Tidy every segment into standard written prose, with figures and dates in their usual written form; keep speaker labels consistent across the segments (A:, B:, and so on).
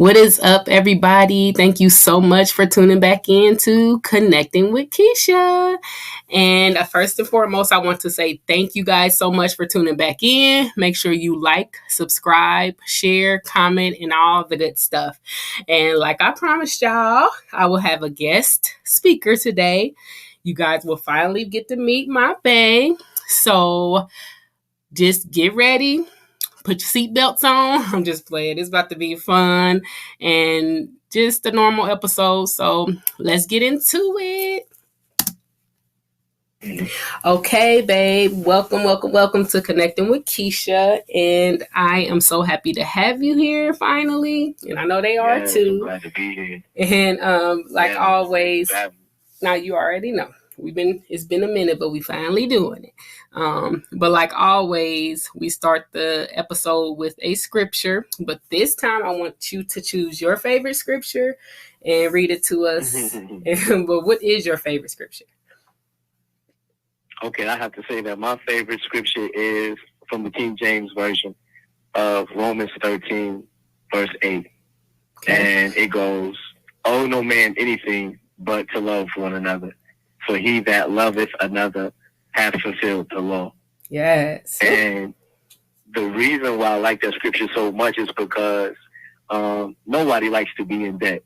A: What is up, everybody? Thank you so much for tuning back in to Connecting with Keisha. And first and foremost, I want to say thank you guys so much for tuning back in. Make sure you like, subscribe, share, comment, and all the good stuff. And like I promised y'all, I will have a guest speaker today. You guys will finally get to meet my bae. So just get ready. Put your seatbelts on. I'm just playing. It's about to be fun and just a normal episode. So let's get into it. Okay, babe. Welcome to Connecting with Keisha. And I am so happy to have you here finally. And I know they are too.
B: I'm glad to be here.
A: And always, now you already know. It's been a minute, but we finally doing it. But like always, we start the episode with a scripture. But this time I want you to choose your favorite scripture and read it to us. But what is your favorite scripture?
B: Okay, I have to say that my favorite scripture is from the King James Version of Romans 13, verse 8. Okay. And it goes, "Owe no man anything but to love one another. For he that loveth another hath fulfilled the law."
A: Yes.
B: And the reason why I like that scripture so much is because nobody likes to be in debt.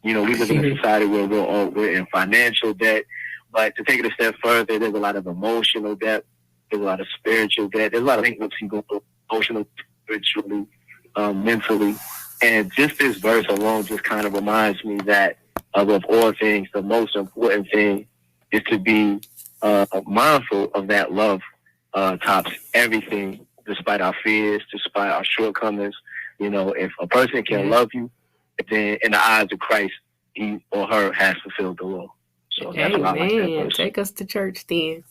B: You know, we live in a society where we're in financial debt. But to take it a step further, there's a lot of emotional debt. There's a lot of spiritual debt. There's a lot of things that you go through emotionally, spiritually, mentally. And just this verse alone just kind of reminds me that above all things, the most important thing is to be mindful of that love tops everything, despite our fears, despite our shortcomings. You know, if a person can love you, then in the eyes of Christ, he or her has fulfilled the law. So that's why I like that verse.
A: Take us to church then.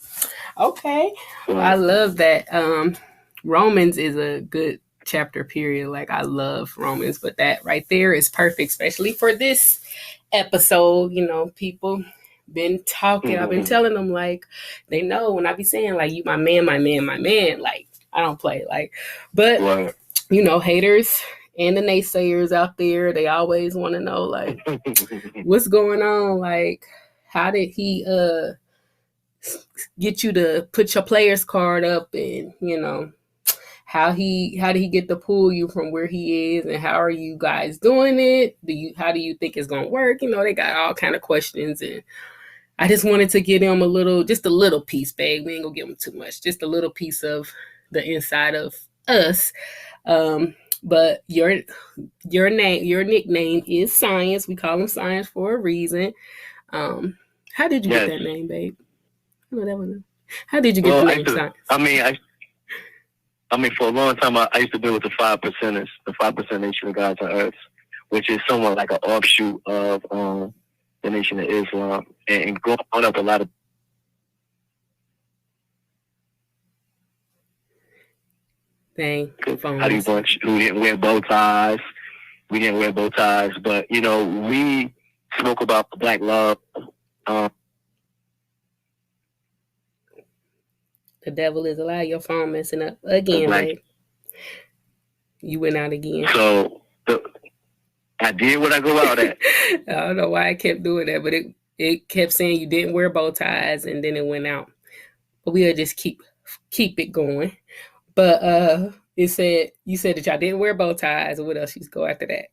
A: Okay. Well, I love that. Romans is a good chapter period. Like I love Romans, but that right there is perfect, especially for this episode. You know, people been talking. I've been telling them, like, they know when I be saying, like, you my man, like, I don't play, like, but you know, haters and the naysayers out there, they always want to know, like, what's going on, like, how did he get you to put your player's card up, and you know, how did he get to pull you from where he is, and how are you guys doing it? How do you think it's gonna work? You know, they got all kind of questions, and I just wanted to get him just a little piece, babe. We ain't gonna give him too much, just a little piece of the inside of us. But your nickname is Science. We call him Science for a reason. How did you get that name, babe? I know that one. How did you get the name Science?
B: I mean, for a long time, I used to be with the 5%ers, the 5% Nation of Gods on Earth, which is somewhat like an offshoot of the Nation of Islam. And growing up, a lot of
A: Dang.
B: Howdy Bunch who didn't wear bow ties. We didn't wear bow ties, but you know, we spoke about black love.
A: The devil is a lie. Your phone messing up again, babe. You went out again.
B: So I did what I go out at.
A: I don't know why I kept doing that, but it kept saying you didn't wear bow ties, and then it went out. But we'll just keep it going. But you said that y'all didn't wear bow ties. What else? You go after that?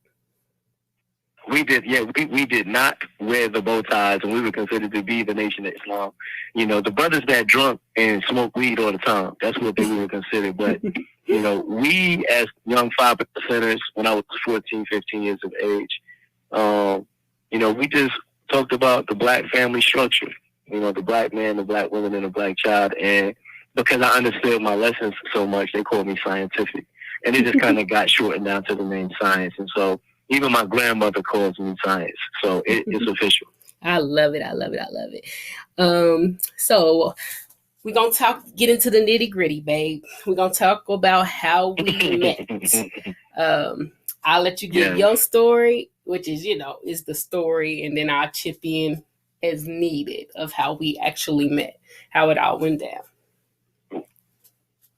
B: We did, we did not wear the bow ties, and we were considered to be the Nation of Islam. You know, the brothers that drunk and smoke weed all the time, that's what they were considered. But, you know, we as young 5%ers, when I was 14, 15 years of age, you know, we just talked about the black family structure, you know, the black man, the black woman, and the black child. And because I understood my lessons so much, they called me Scientific. And it just kind of got shortened down to the name Science. And so even my grandmother calls me Science. So it's official.
A: I love it. So we're going to get into the nitty gritty, babe. We're going to talk about how we met. I'll let you give your story, which is, you know, is the story. And then I'll chip in as needed of how we actually met, how it all went down.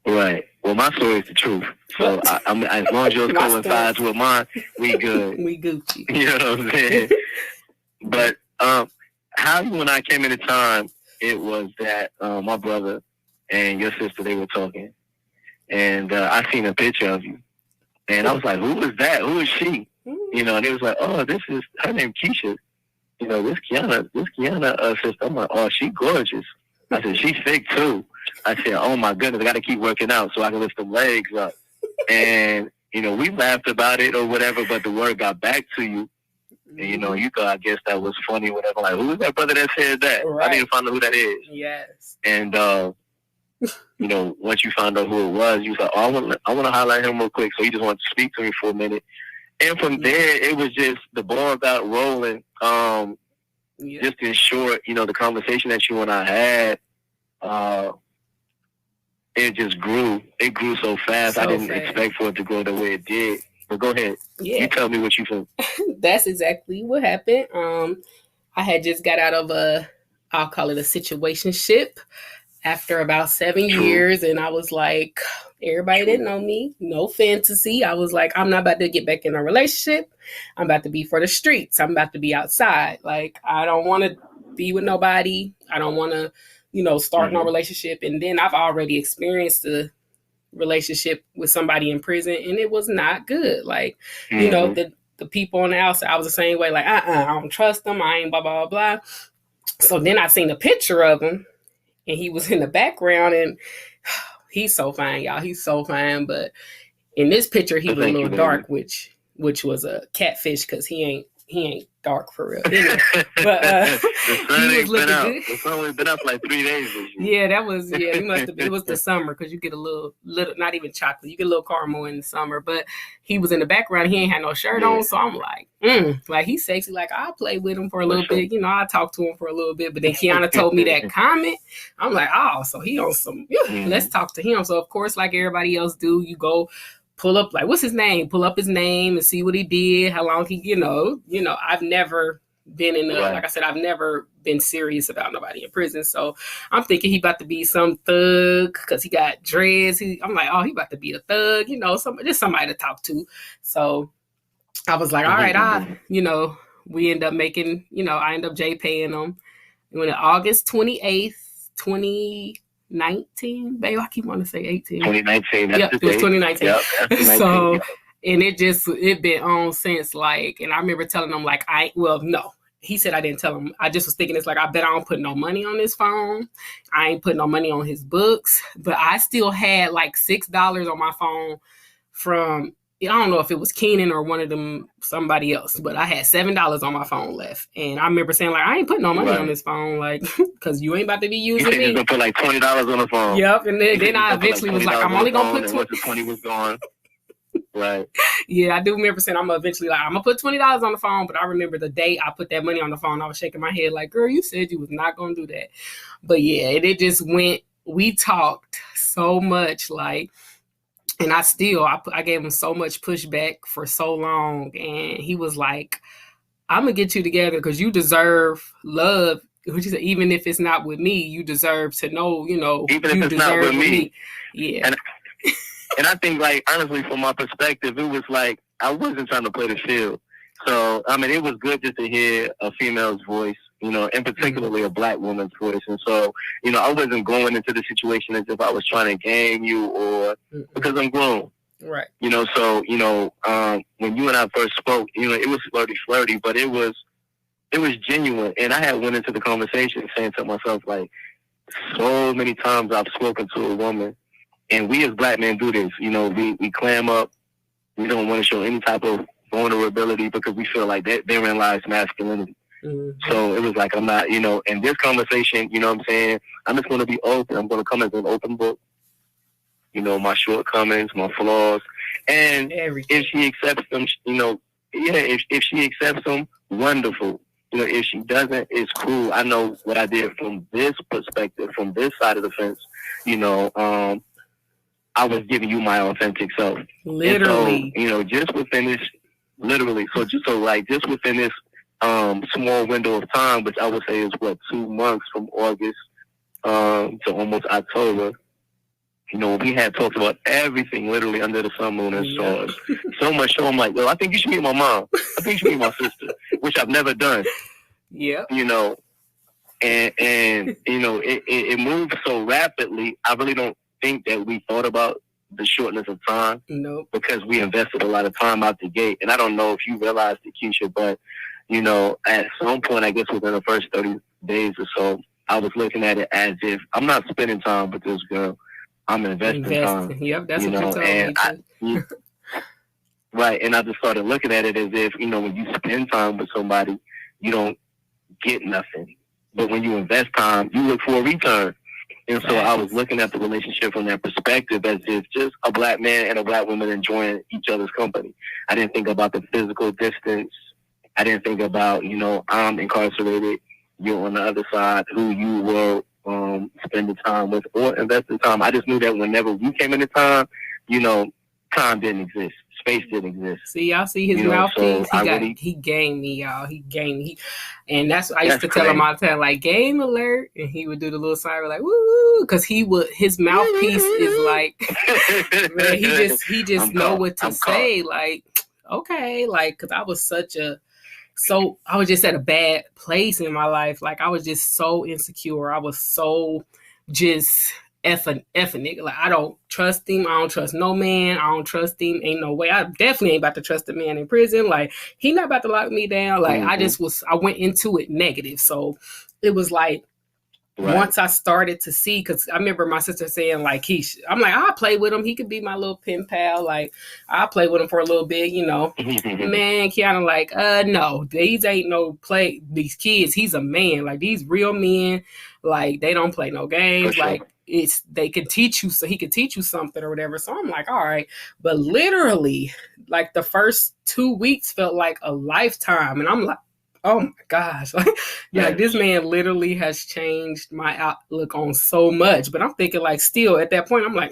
B: Right. Well, my story is the truth. So I'm as long as yours coincides with mine, we good.
A: We Gucci.
B: You know what I'm saying? But how you and I came into time, it was that my brother and your sister, they were talking, and I seen a picture of you, and I was like, "Who is that? Who is she?" You know, and it was like, "Oh, this is her name, Keisha." You know, this Kiana sister. I'm like, "Oh, she gorgeous." I said, "She's thick too." I said, "Oh my goodness, I got to keep working out so I can lift them legs up." And you know, we laughed about it or whatever, but the word got back to you. And, you know, you thought, I guess that was funny, whatever. Like, who is that brother that said that?
A: Right.
B: I didn't find out who that is.
A: Yes.
B: And, you know, once you found out who it was, you was like, oh, I want to highlight him real quick. So he just wanted to speak to me for a minute. And from there, it was just, the ball got rolling. Just in short, you know, the conversation that you and I had, it just grew. It grew so fast. I didn't expect for it to go the way it did. But go ahead. Yeah. You tell me what you think.
A: That's exactly what happened. I had just got out of I'll call it a situationship after about 7 years. And I was like, everybody didn't know me. No fantasy. I was like, I'm not about to get back in a relationship. I'm about to be for the streets. I'm about to be outside. Like, I don't want to be with nobody. I don't want to, you know, start no relationship. And then I've already experienced the relationship with somebody in prison, and it was not good. Like, you know, the people on the outside, I was the same way. Like, I don't trust them. I ain't blah, blah, blah. So then I seen a picture of him, and he was in the background, and he's so fine, y'all. He's so fine. But in this picture, he was a little dark, which was a catfish, because he ain't dark for real. Anyway, but
B: he was looking good. The sun only been up like 3 days.
A: Yeah, that was, he must have been. It was the summer, because you get a little, not even chocolate. You get a little caramel in the summer. But he was in the background. He ain't had no shirt on. So I'm like, like, he's sexy. Like, I'll play with him for a little bit. You know, I talk to him for a little bit. But then Kiana told me that comment. I'm like, oh, so he on some, let's talk to him. So, of course, like everybody else do, you go pull up, like, what's his name? Pull up his name and see what he did, how long he, you know, I've never been in like I said, I've never been serious about nobody in prison. So I'm thinking he about to be some thug, because he got dreads. I'm like, oh, he about to be a thug, you know, just somebody to talk to. So I was like, all right, we end up making, I end up paying him. When August 28th, 2019, babe, I keep wanting to say 18.
B: 2019.
A: Yep, it was 2019.
B: Yep,
A: so, and it been on since, like, and I remember telling him, like, no. He said I didn't tell him. I just was thinking, it's like, I bet I don't put no money on his phone. I ain't put no money on his books. But I still had like $6 on my phone from, I don't know if it was Keenan or one of them, somebody else, but I had $7 on my phone left. And I remember saying, like, I ain't putting no money on this phone, like, because you ain't about to be using me.
B: You gonna put like $20 on the phone.
A: Yep. And then I eventually was like, I'm only going to put 20.
B: Once the 20 was gone. Right.
A: Yeah, I do remember saying I'm gonna put $20 on the phone, but I remember the day I put that money on the phone, I was shaking my head like, girl, you said you was not gonna do that. But yeah, it just went, we talked so much, like, and I gave him so much pushback for so long, and he was like, I'm gonna get you together because you deserve love. Which is, even if it's not with me, you deserve to know,
B: even if it's not with me.
A: Yeah.
B: And I think, like, honestly, from my perspective, it was like, I wasn't trying to play the field. So, I mean, it was good just to hear a female's voice, and particularly a black woman's voice. And so, I wasn't going into the situation as if I was trying to game you or because I'm grown.
A: Right.
B: So, when you and I first spoke, it was flirty, but it was genuine. And I had went into the conversation saying to myself, like, so many times I've spoken to a woman, and we as black men do this. We clam up. We don't want to show any type of vulnerability because we feel like therein lies masculinity. Mm-hmm. So it was like, I'm not, in this conversation, you know what I'm saying? I'm just going to be open. I'm going to come as an open book. My shortcomings, my flaws. And if she accepts them, if she accepts them, wonderful. If she doesn't, it's cool. I know what I did from this perspective, from this side of the fence. I was giving you my authentic self.
A: Literally.
B: And so, just within this, literally. So just within this small window of time, which I would say is 2 months from August to almost October, You know, we had talked about everything literally under the sun, moon, and stars. So much so I'm like, yo, I think you should meet my mom. I think you should meet my sister, which I've never done.
A: Yeah.
B: You know, and you know, it moved so rapidly. I really don't think that we thought about the shortness of time.
A: Nope.
B: Because we invested a lot of time out the gate. And I don't know if you realized it, Keisha, but, you know, at some point, I guess within the first 30 days or so, I was looking at it as if I'm not spending time with this girl. I'm investing time.
A: Yep, that's
B: you
A: what
B: know,
A: you told
B: and
A: me.
B: Right. And I just started looking at it as if, you know, when you spend time with somebody, you don't get nothing. But when you invest time, you look for a return. And so I was looking at the relationship from that perspective as if just a black man and a black woman enjoying each other's company. I didn't think about the physical distance. I didn't think about, you know, I'm incarcerated, you're on the other side, who you were spending time with or investing time. I just knew that whenever we came into time, you know, time didn't exist. Space didn't exist.
A: See, y'all see his mouthpiece? He gamed me, y'all. He gamed me. And that's what I used to tell him all the time, like, game alert. And he would do the little sign, like, woo, because his mouthpiece is like, man, he just know what to say. Like, okay, like, because I was I was just at a bad place in my life. Like, I was just so insecure. I was so just effing nigga. Like, I don't trust him. I don't trust no man. I don't trust him. Ain't no way. I definitely ain't about to trust a man in prison. Like, he not about to lock me down. Like, I went into it negative. So it was like, once I started to see, because I remember my sister saying, like, I'm like, I'll play with him. He could be my little pen pal. Like, I'll play with him for a little bit, you know. Man, Kiana, like, no, these ain't no play. These kids, he's a man. Like, these real men, like, they don't play no games. Sure. Like, they can teach you, so he could teach you something or whatever. So I'm like, all right. But literally, like, the first 2 weeks felt like a lifetime. And I'm like, oh my gosh. Like this man literally has changed my outlook on so much. But I'm thinking, like, still at that point, I'm like,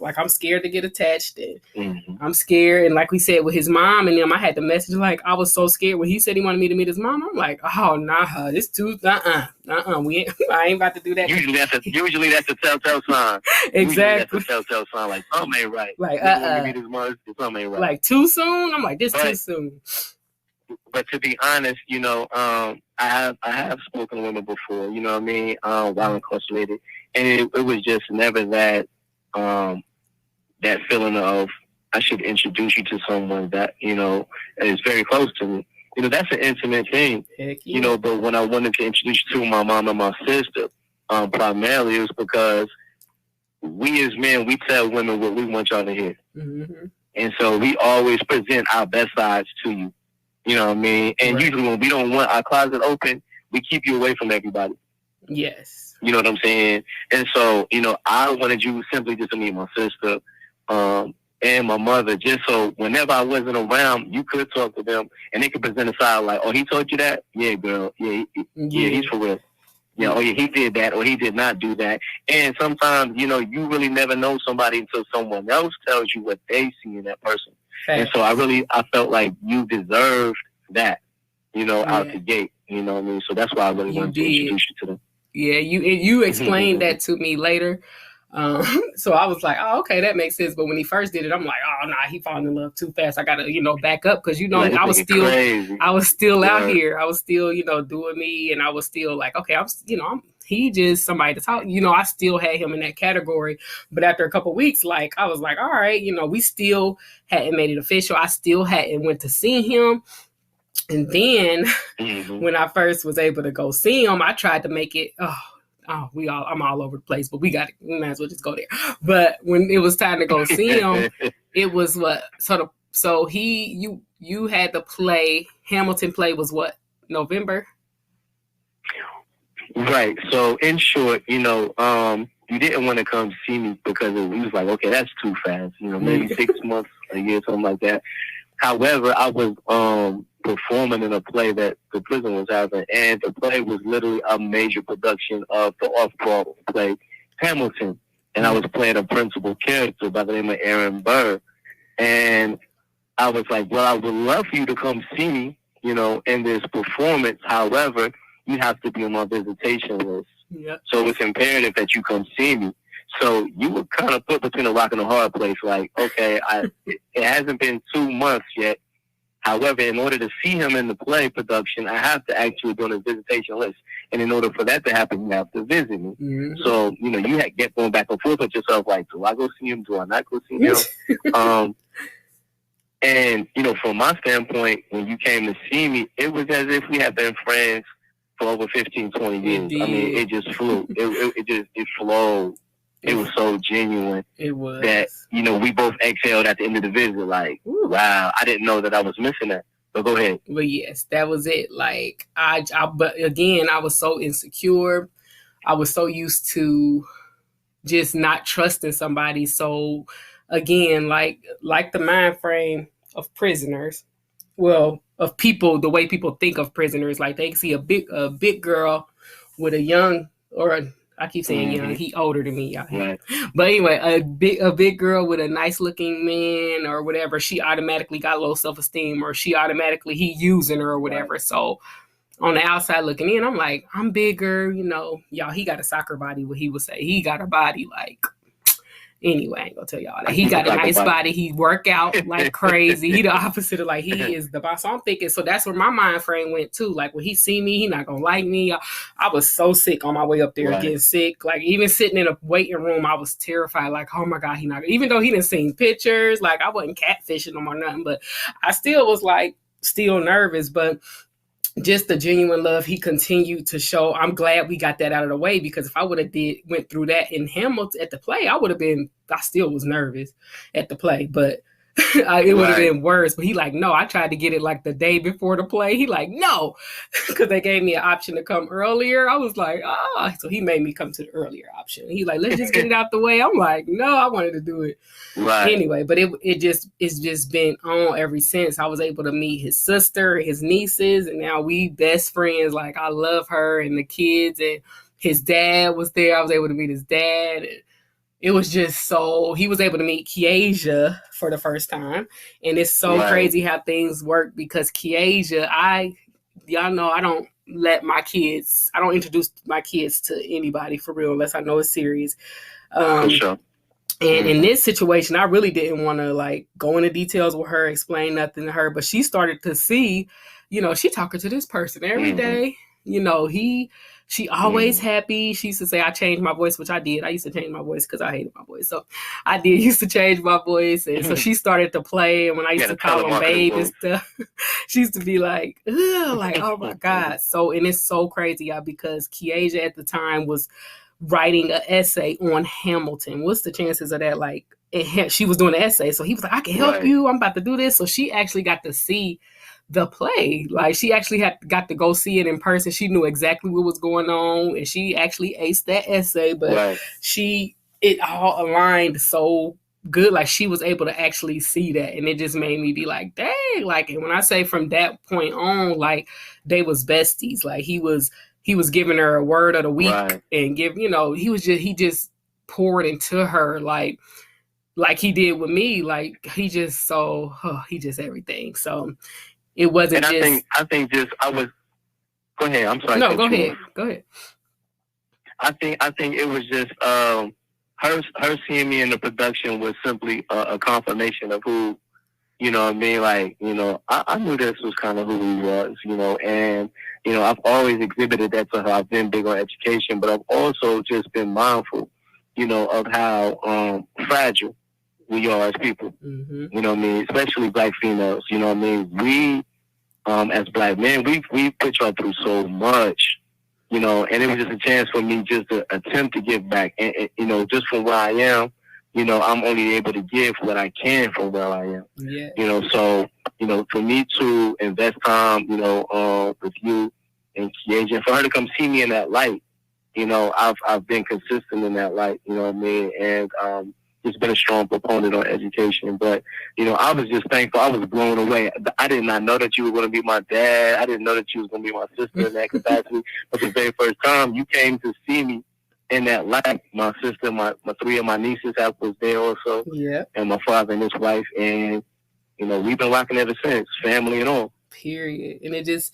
A: like, I'm scared to get attached. And I'm scared. And like we said with his mom and them, I had the message, like, I was so scared when he said he wanted me to meet his mom. I'm like, oh, nah, this too, I ain't about to do that.
B: Usually that's a telltale sign.
A: Exactly.
B: That's a telltale sign. Like, something ain't right.
A: Like,
B: meet his mom, something ain't right.
A: Like, too soon? I'm like, too soon.
B: But to be honest, you know, I have spoken to women before, you know what I mean, while incarcerated, and it was just never that that feeling of I should introduce you to someone that, you know, is very close to me. You know, that's an intimate thing.
A: Heck yeah.
B: You know, but when I wanted to introduce you to my mom and my sister, primarily it was because we as men, we tell women what we want y'all to hear. Mm-hmm. And so we always present our best sides to you. You know what I mean? And usually when we don't want our closet open, we keep you away from everybody.
A: Yes.
B: You know what I'm saying? And so, you know, I wanted you simply just to meet my sister and my mother, just so whenever I wasn't around, you could talk to them and they could present a side like, oh, he told you that? Yeah, girl. Yeah, he's for real. Yeah, oh, yeah, he did that or he did not do that. And sometimes, you know, you really never know somebody until someone else tells you what they see in that person. And so I felt like you deserved that, you know, out the gate. You know what I mean? So that's why I really wanted to introduce you to them.
A: Yeah, you explained that to me later. So I was like, oh, okay, that makes sense. But when he first did it, I'm like, oh, nah, he falling in love too fast. I gotta, you know, back up because, you know, I was still out here. I was still, you know, doing me, and I was still like, okay, he just somebody to talk. You know, I still had him in that category. But after a couple of weeks, like, I was like, all right, you know, we still hadn't made it official. I still hadn't went to see him. And then when I first was able to go see him, I tried to make it, I'm all over the place, but we might as well just go there. But when it was time to go see him, it was so you had the play, Hamilton play was what, November?
B: Right. So in short, you know, you didn't want to come see me because it was like, okay, that's too fast. You know, maybe 6 months, a year, something like that. However, I was performing in a play that the prison was having, and the play was literally a major production of the off-Broadway play Hamilton. And I was playing a principal character by the name of Aaron Burr. And I was like, well, I would love for you to come see me, you know, in this performance. However, you have to be on my visitation list. Yep. So it's imperative that you come see me. So you were kind of put between a rock and a hard place. Like, okay, it hasn't been 2 months yet. However, in order to see him in the play production, I have to actually go on a visitation list. And in order for that to happen, you have to visit me. Mm-hmm. So, you had get going back and forth with yourself, like, do I go see him? Do I not go see him? And, from my standpoint, when you came to see me, it was as if we had been friends for over 15, 20 years. Indeed. I mean, it just flew. It flowed. It was so genuine. It was. That, we both exhaled at the end of the visit, like, ooh, wow, I didn't know that I was missing that. But go ahead.
A: Well, yes, that was it. Like, but again, I was so insecure. I was so used to just not trusting somebody. So, again, like the mind frame of prisoners, well, of people, the way people think of prisoners, like they see a big girl with a young, or I keep saying young, he older than me, y'all. Right. But anyway, a big girl with a nice looking man or whatever, she automatically got low self-esteem, or he using her or whatever. Right. So on the outside looking in, I'm like, I'm bigger, y'all, he got a soccer body, what he would say. He got a body like, anyway, I ain't gonna tell y'all that. He got a nice body. He work out like crazy. He the opposite of, like, he is the boss. So I'm thinking, so that's where my mind frame went too. Like, when he see me, he not gonna like me. I was so sick on my way up there, right, getting sick. Like, even sitting in a waiting room, I was terrified. Like, oh my God, he not. Even though he didn't see pictures, like, I wasn't catfishing him or nothing, but I still was like still nervous. But just the genuine love he continued to show. I'm glad we got that out of the way, because if I would have went through that in Hamilton at the play, I still was nervous at the play, but it would have been worse. But he like, no, I tried to get it like the day before the play. He like, no, because they gave me an option to come earlier. I was like, so he made me come to the earlier option. He like, let's just get it out the way. I'm like, no, I wanted to do it. Right. Anyway, but it's just been on ever since. I was able to meet his sister, his nieces, and now we best friends. Like, I love her and the kids, and his dad was there. I was able to meet his dad, and it was just so, he was able to meet Kiesha for the first time. And it's so crazy how things work, because Kiesha, y'all know I don't introduce my kids to anybody for real, unless I know it's serious. For sure. And in this situation, I really didn't want to like go into details with her, explain nothing to her, but she started to see, she talking to this person every day. She always happy. She used to say, I changed my voice, which I did. I used to change my voice because I hated my voice. So I used to change my voice. And so she started to play. And when I used to call him babe and stuff, she used to be like, like, oh my God. So, and it's so crazy, y'all, because Kiesha at the time was writing an essay on Hamilton. What's the chances of that? Like, she was doing an essay. So he was like, I can help you. I'm about to do this. So she actually got to see the play. Like, she actually got to go see it in person. She knew exactly what was going on, and she actually aced that essay, but it all aligned so good. Like, she was able to actually see that, and it just made me be like, dang. Like, and when I say from that point on, like, they was besties. Like, he was giving her a word of the week, and he just poured into her like he did with me. Like, he just everything. So it wasn't
B: and I think go ahead. I'm sorry.
A: No, go ahead. Go ahead.
B: I think it was just her seeing me in the production was simply a confirmation of who, what I mean? Like, I knew this was kind of who he was, and, I've always exhibited that to her. I've been big on education, but I've also just been mindful, of how fragile we are as people. Mm-hmm. You know what I mean? Especially Black females. You know what I mean? We, as Black men, we put y'all through so much, and it was just a chance for me just to attempt to give back. And just from where I am, I'm only able to give what I can from where I am. Yeah. So, for me to invest time, with you and Kiesha, and for her to come see me in that light, I've been consistent in that light, you know what I mean? And, just been a strong proponent on education. But, I was just thankful. I was blown away. I did not know that you were going to be my dad. I didn't know that you was going to be my sister in that capacity. But the very first time you came to see me in that light, my sister, my three of my nieces was there also. Yeah. And my father and his wife. And, we've been rocking ever since, family and all.
A: Period. And it's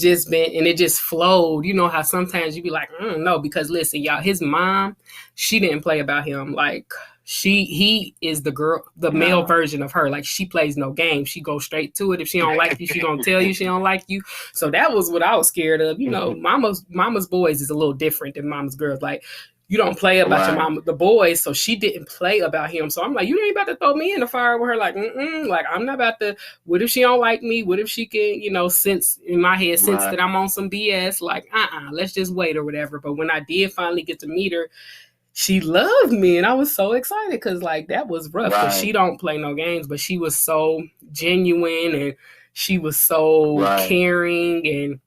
A: just been, and it just flowed. You know how sometimes you be like, no, because listen, y'all, his mom, she didn't play about him. Like he is the male version of her. Like she plays no games. She goes straight to it. If she don't like you, she gonna tell you she don't like you. So that was what I was scared of. You know, mama's boys is a little different than mama's girls. Like you don't play about your mama, the boys. So she didn't play about him. So I'm like, you ain't about to throw me in the fire with her. Like, like I'm not about to. What if she don't like me? What if she can, sense in my head, sense that I'm on some BS? Like, let's just wait or whatever. But when I did finally get to meet her, she loved me, and I was so excited because like that was rough. Because she don't play no games, but she was so genuine and she was so caring and.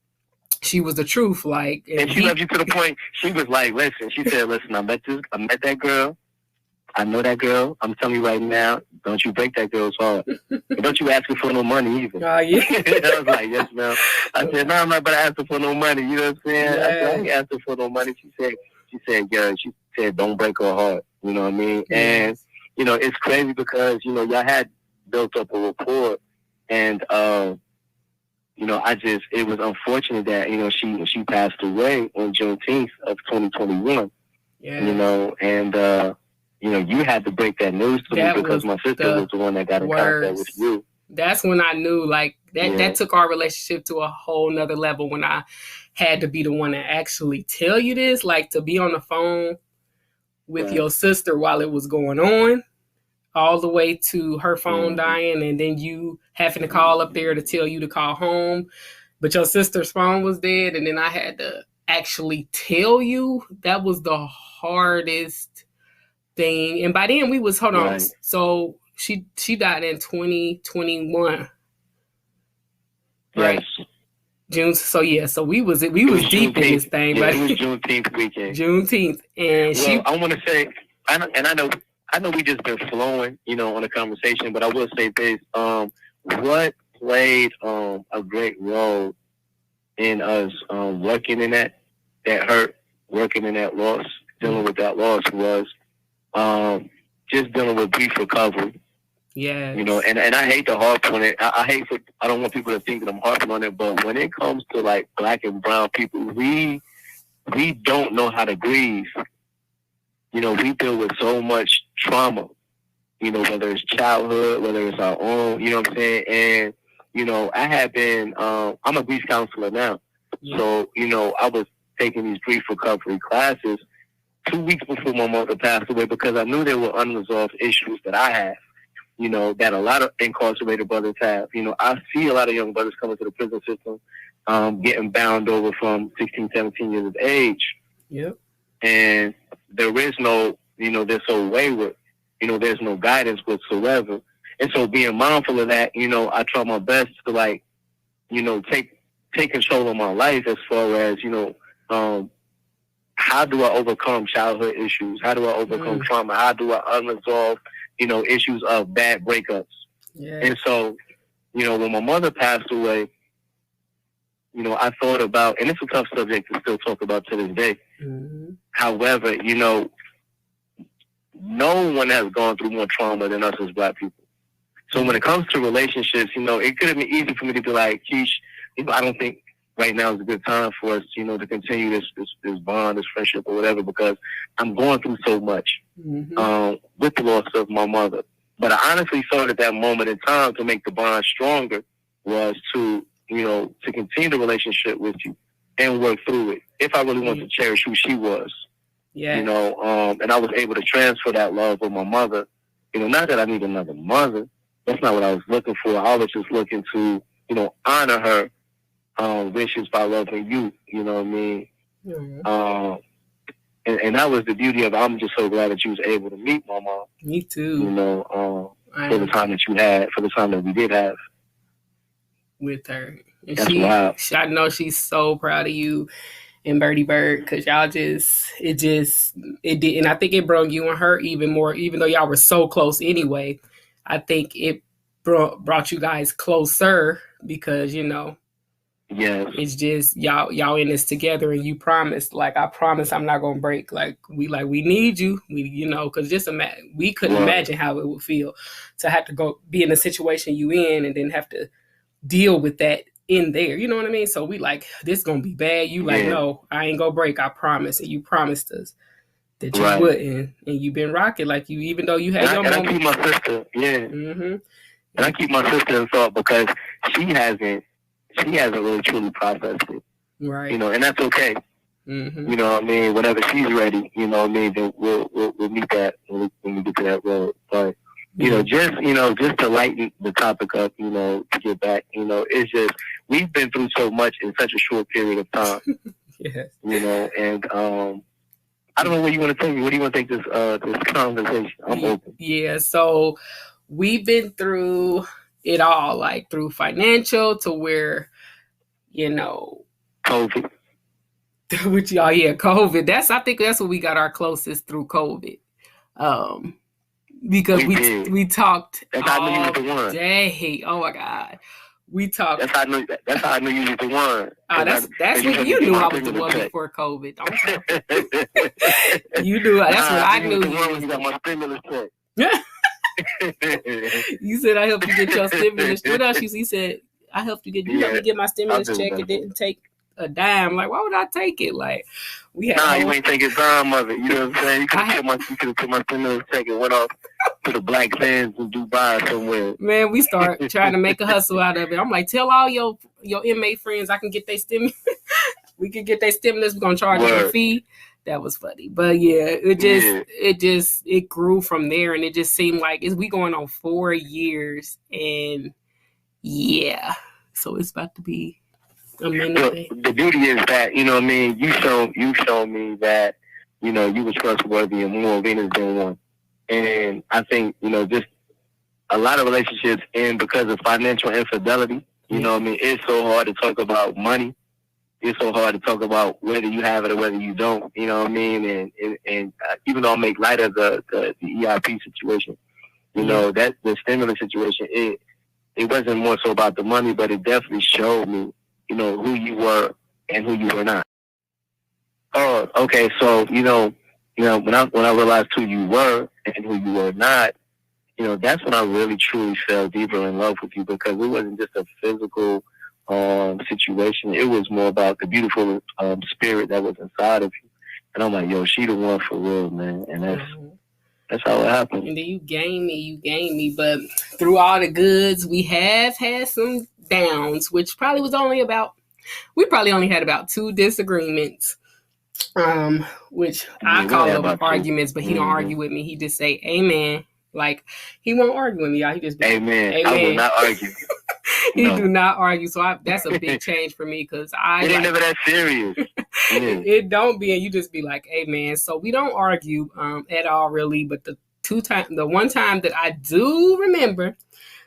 A: She was the truth, like,
B: and she loved you to the point. She was like, "Listen," she said, "Listen, I met that girl. I know that girl. I'm telling you right now, don't you break that girl's heart. And don't you ask her for no money either."
A: Oh yeah.
B: I was like, "Yes, ma'am." I said, "No, I'm not about to ask her for no money." You know what I'm saying?
A: Yeah.
B: I said, "I ain't ask her for no money." She said, "Yeah." She said, "Don't break her heart." You know what I mean? Yes. And it's crazy because y'all had built up a rapport, and it was unfortunate that, she passed away on Juneteenth of 2021. Yeah. And you had to break that news to me because my sister was the one that got in contact with you.
A: That's when I knew, like, that took our relationship to a whole nother level when I had to be the one to actually tell you this, like, to be on the phone with your sister while it was going on. All the way to her phone dying, and then you having to call up there to tell you to call home. But your sister's phone was dead, and then I had to actually tell you. That was the hardest thing. And by then we was, hold on. So she died in 2021. Right. June. So yeah, so we was deep in this thing,
B: right? It was Juneteenth weekend.
A: Juneteenth. And
B: I want to say, I know we just been flowing, on a conversation, but I will say this: what played a great role in us working in that hurt, working in that loss, dealing with that loss was just dealing with grief recovery.
A: Yeah.
B: And I hate to harp on it. I don't want people to think that I'm harping on it, but when it comes to like Black and brown people, we don't know how to grieve. We deal with so much trauma, whether it's childhood, whether it's our own, you know what I'm saying? And, I have been, I'm a grief counselor now. Yeah. So, I was taking these grief recovery classes 2 weeks before my mother passed away because I knew there were unresolved issues that I have, that a lot of incarcerated brothers have. I see a lot of young brothers coming to the prison system, getting bound over from 16, 17 years of age.
A: Yep.
B: And there is no, they're so wayward, there's no guidance whatsoever. And so being mindful of that, I try my best to like, take control of my life as far as, how do I overcome childhood issues? How do I overcome trauma? How do I unresolve, issues of bad breakups? Yeah. And so, when my mother passed away, I thought about, and it's a tough subject to still talk about to this day. Mm-hmm. However, no one has gone through more trauma than us as Black people. So when it comes to relationships, it could have been easy for me to be like, Keish, I don't think right now is a good time for us, to continue this bond, this friendship or whatever, because I'm going through so much with the loss of my mother. But I honestly thought at that moment in time to make the bond stronger was to continue the relationship with you and work through it. If I really want to cherish who she was, and I was able to transfer that love with my mother, not that I need another mother. That's not what I was looking for. I was just looking to, honor her wishes by loving you. You know what I mean? Mm-hmm. And that was the beauty of it. I'm just so glad that you was able to meet my mom.
A: Me too.
B: For the time that you had, for the time that we did have
A: with her. And
B: that's wild.
A: I know she's so proud of you and Birdie Bird because y'all it did. And I think it brought you and her even more, even though y'all were so close anyway. I think it brought you guys closer because,
B: yes,
A: it's just y'all in this together, and you promised, like, I promise I'm not gonna break. Like we need you. Because just we couldn't imagine how it would feel to have to go be in the situation you in and then have to deal with that in there. You know what I mean? So we like, this gonna be bad. You like,
B: Yeah.
A: no, I ain't gonna break. I promise. And you promised us that you
B: Right.
A: wouldn't, and you've been rocking like you, even though you had your
B: And I
A: moment.
B: keep my sister, yeah.
A: Mm-hmm.
B: And I keep my sister in thought because she hasn't really truly processed it.
A: Right.
B: You know, and that's okay.
A: Mm-hmm.
B: You know what I mean? Whenever she's ready, you know what I mean, then we'll meet that when we get to that road. But you know, just to lighten the topic up, you know, to get back, you know, it's just we've been through so much in such a short period of time.
A: Yes.
B: You know, and I don't know what you want to take me. What do you want to take this conversation? I'm open.
A: Yeah, so we've been through it all, like through financial to where, you know,
B: COVID.
A: Which y'all, yeah, COVID. I think that's what we got our closest through COVID. Because we talked all day. Oh my God. We talked.
B: That's how I knew you was the one.
A: That's when you knew I was the one before COVID. You knew that's when I knew you was
B: the got my stimulus check.
A: You said I helped you get your stimulus. What else? You said I helped you helped me get my stimulus check. It didn't take a dime. Like, why would I take it? Like, we had.
B: You ain't take a dime of it. You know what I'm saying? You could have took my stimulus check and went off to the Black Sands in Dubai somewhere.
A: Man, we start trying to make a hustle out of it. I'm like, tell all your inmate friends I can get their stimulus. We can get their stimulus. We're gonna charge them a fee. That was funny, but yeah, it grew from there, and it just seemed like we going on 4 years, and yeah, so it's about to be a minute.
B: The beauty is that, you know what I mean, you shown me that, you know, you were trustworthy in more arenas than one. And I think, you know, just a lot of relationships end because of financial infidelity. You know what I mean? It's so hard to talk about money. It's so hard to talk about whether you have it or whether you don't. You know what I mean? And even though I make light of the EIP situation, you know, that the stimulus situation, it wasn't more so about the money, but it definitely showed me, you know, who you were and who you were not. Oh, okay. So, you know, when I realized who you were and who you were not, you know, that's when I really truly fell deeper in love with you, because it wasn't just a physical situation. It was more about the beautiful spirit that was inside of you. And I'm like, yo, she the one for real, man. And that's how it happened.
A: And then you gained me. But through all the goods, we have had some downs, which probably was we probably only had about 2 disagreements. Which I call them arguments, but he don't argue with me. He just say amen. Like, he won't argue with me, y'all. He just be
B: amen. I will not argue.
A: He do not argue. So that's a big change for me, because
B: it ain't never that serious.
A: It don't be, and you just be like, amen. So we don't argue at all, really. But the one time that I do remember,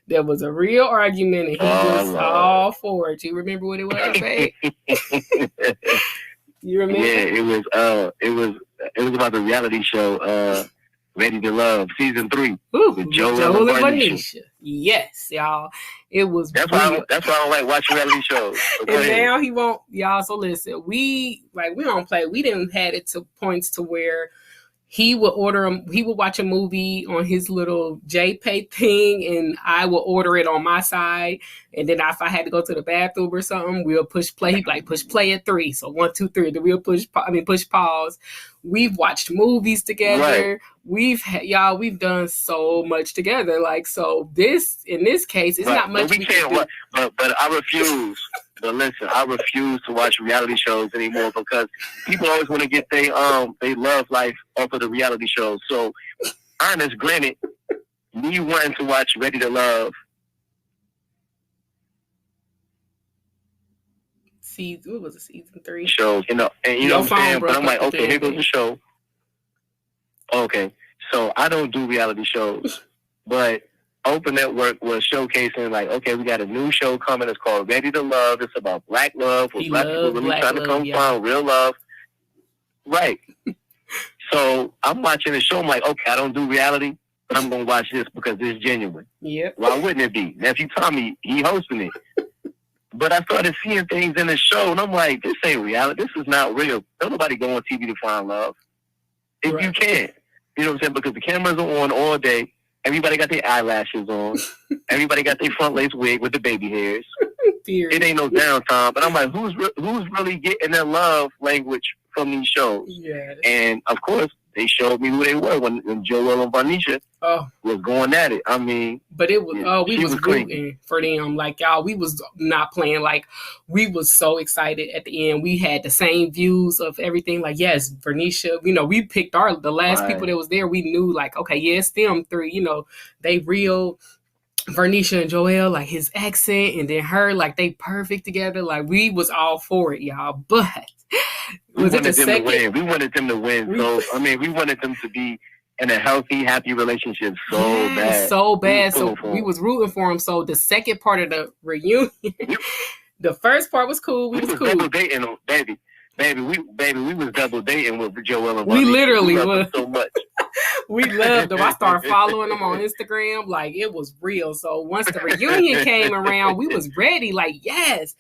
A: there was a real argument, and he was all for it. You remember what it was, babe? You remember?
B: Yeah, it was about the reality show, Ready to Love, season 3.
A: Ooh, with Joel and Bernicia. Yes, y'all. It was.
B: That's why I don't like watching reality shows.
A: And now he won't, y'all. So listen, we don't play. We didn't had it to points to where he would watch a movie on his little JPay thing, and I will order it on my side. And then if I had to go to the bathroom or something, we'll push play. He'd like, push play at 3. So 1, 2, 3. Then we'll push pause. We've watched movies together. Right. We've done so much together. Like, so in this case, it's not much.
B: But we can't. But I refuse. But listen, I refuse to watch reality shows anymore, because people always want to get they love life off of the reality shows. So, honest, granted, me wanting to watch Ready to Love.
A: What was it, season 3?
B: Shows, you know what I'm saying? But I'm like, okay, here goes the show. Okay, so I don't do reality shows, but Open Network was showcasing, like, okay, we got a new show coming. It's called Ready to Love. It's about black love, where black people really trying to come find real love. Right. So I'm watching the show. I'm like, okay, I don't do reality, but I'm going to watch this because it's genuine.
A: Yeah.
B: Why wouldn't it be? Nephew Tommy, he hosting it. But I started seeing things in the show, and I'm like, this ain't reality. This is not real. Don't nobody go on TV to find love. If you can. You know what I'm saying? Because the cameras are on all day. Everybody got their eyelashes on. Everybody got their front lace wig with the baby hairs.
A: Period.
B: It ain't no downtime. But I'm like, who's really getting their love language from these shows?
A: Yes.
B: And of course, they showed me who they were when Joel and Varnisha was going at it. I mean,
A: but it was we was rooting for them. Like, y'all, we was not playing. Like, we was so excited at the end. We had the same views of everything. Like, yes, Varnisha, you know, we picked the last people that was there. We knew, like, okay, yes, them three, you know, they real. Varnisha and Joel, like his accent, and then her, like they perfect together. Like, we was all for it, y'all. But
B: we wanted them to win. We wanted them to win. So I mean, we wanted them to be in a healthy, happy relationship so bad.
A: So we was rooting for them. So the second part of the reunion, the first part was cool. We was cool.
B: Double dating them, baby. We was double dating with Joel and Varnisha.
A: We literally was
B: so much.
A: We loved them. I started following them on Instagram. Like, it was real. So once the reunion came around, we was ready. Like, yes.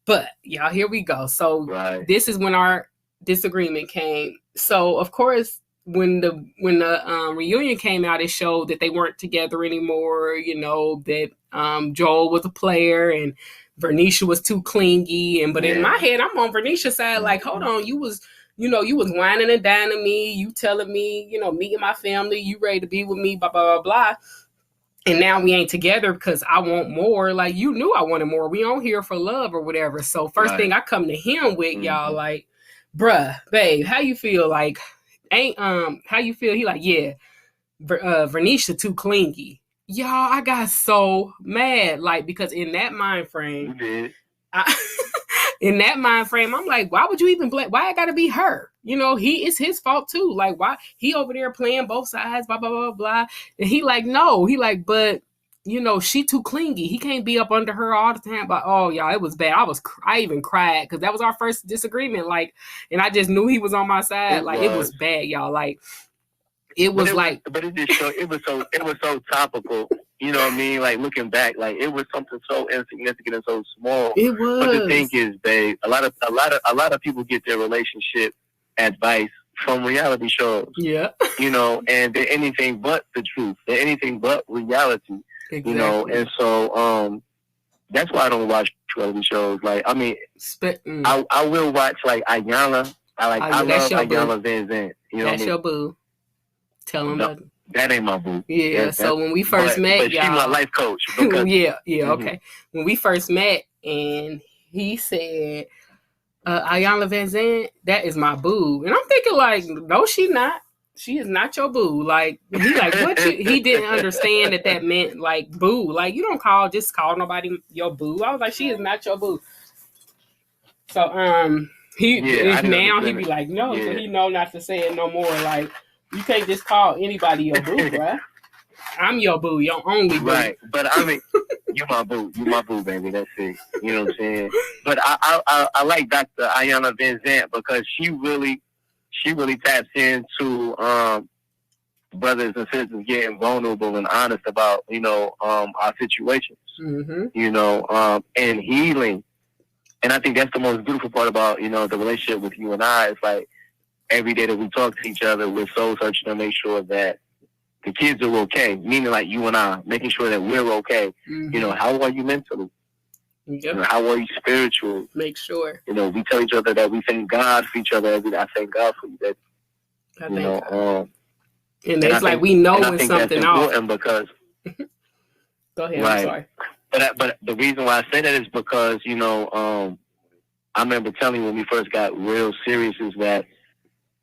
A: But y'all, here we go. So This is when our disagreement came. So of course, when the reunion came out, it showed that they weren't together anymore. You know, that Joel was a player and Varnisha was too clingy. But in my head, I'm on Varnisha's side. Like, hold on, you was whining and dining me. You telling me, you know, meeting my family. You ready to be with me, blah, blah, blah, blah. And now we ain't together because I want more. Like, you knew I wanted more. We on here for love or whatever. So first thing I come to him with, y'all, like, bruh, babe, how you feel? like, how you feel? He like, yeah, Varnisha too clingy. Y'all, I got so mad. Like, because in that mind frame, in that mind frame, I'm like, why would you even blame? Why it got to be her? You know, it's his fault too. Like, why he over there playing both sides, blah, blah, blah, blah. And he like, no, he like, but you know, she too clingy. He can't be up under her all the time. But oh, y'all, it was bad. I even cried because that was our first disagreement. Like, and I just knew he was on my side. It was bad, y'all. Like, it was
B: but it just showed, it was so topical. You know what I mean? Like, looking back, like, it was something so insignificant and so small.
A: It was.
B: But the thing is, babe, a lot of people get their relationship advice from reality shows.
A: Yeah.
B: You know, and they're anything but the truth. They're anything but reality. Exactly. You know, and so that's why I don't watch reality shows. Like, I mean, I will watch like Iyanla. I love Iyanla Vanzant. You know,
A: that's your boo. Tell him about it.
B: That ain't my boo.
A: Yeah, so when we first met,
B: but
A: y'all,
B: she's my life coach.
A: Okay. When we first met, and he said, Iyanla Vanzant, that is my boo. And I'm thinking, like, no, she not. She is not your boo. Like, he like, what? He didn't understand that meant, like, boo. Like, you don't just call nobody your boo. I was like, she is not your boo. So, he be like, no. Yeah. So he know not to say it no more. Like, you can't just call anybody your boo, bruh. I'm your boo, your only boo.
B: Right, but I mean, you my boo, baby. That's it. You know what I'm saying? But I like Dr. Iyanla Vanzant because she really taps into brothers and sisters getting vulnerable and honest about, you know, our situations. Mm-hmm. You know, and healing. And I think that's the most beautiful part about, you know, the relationship with you and I. It's like, every day that we talk to each other, we're soul searching to make sure that the kids are okay. Meaning, like, you and I, making sure that we're okay. Mm-hmm. You know, how are you mentally? Yep. You know, how are you spiritually?
A: Make sure.
B: You know, we tell each other that we thank God for each other every day. I thank God for you. That, and
A: it's like we know when something off.
B: Because
A: go ahead. Right. I'm
B: sorry. But the reason why I say that is because, you know, I remember telling you when we first got real serious is that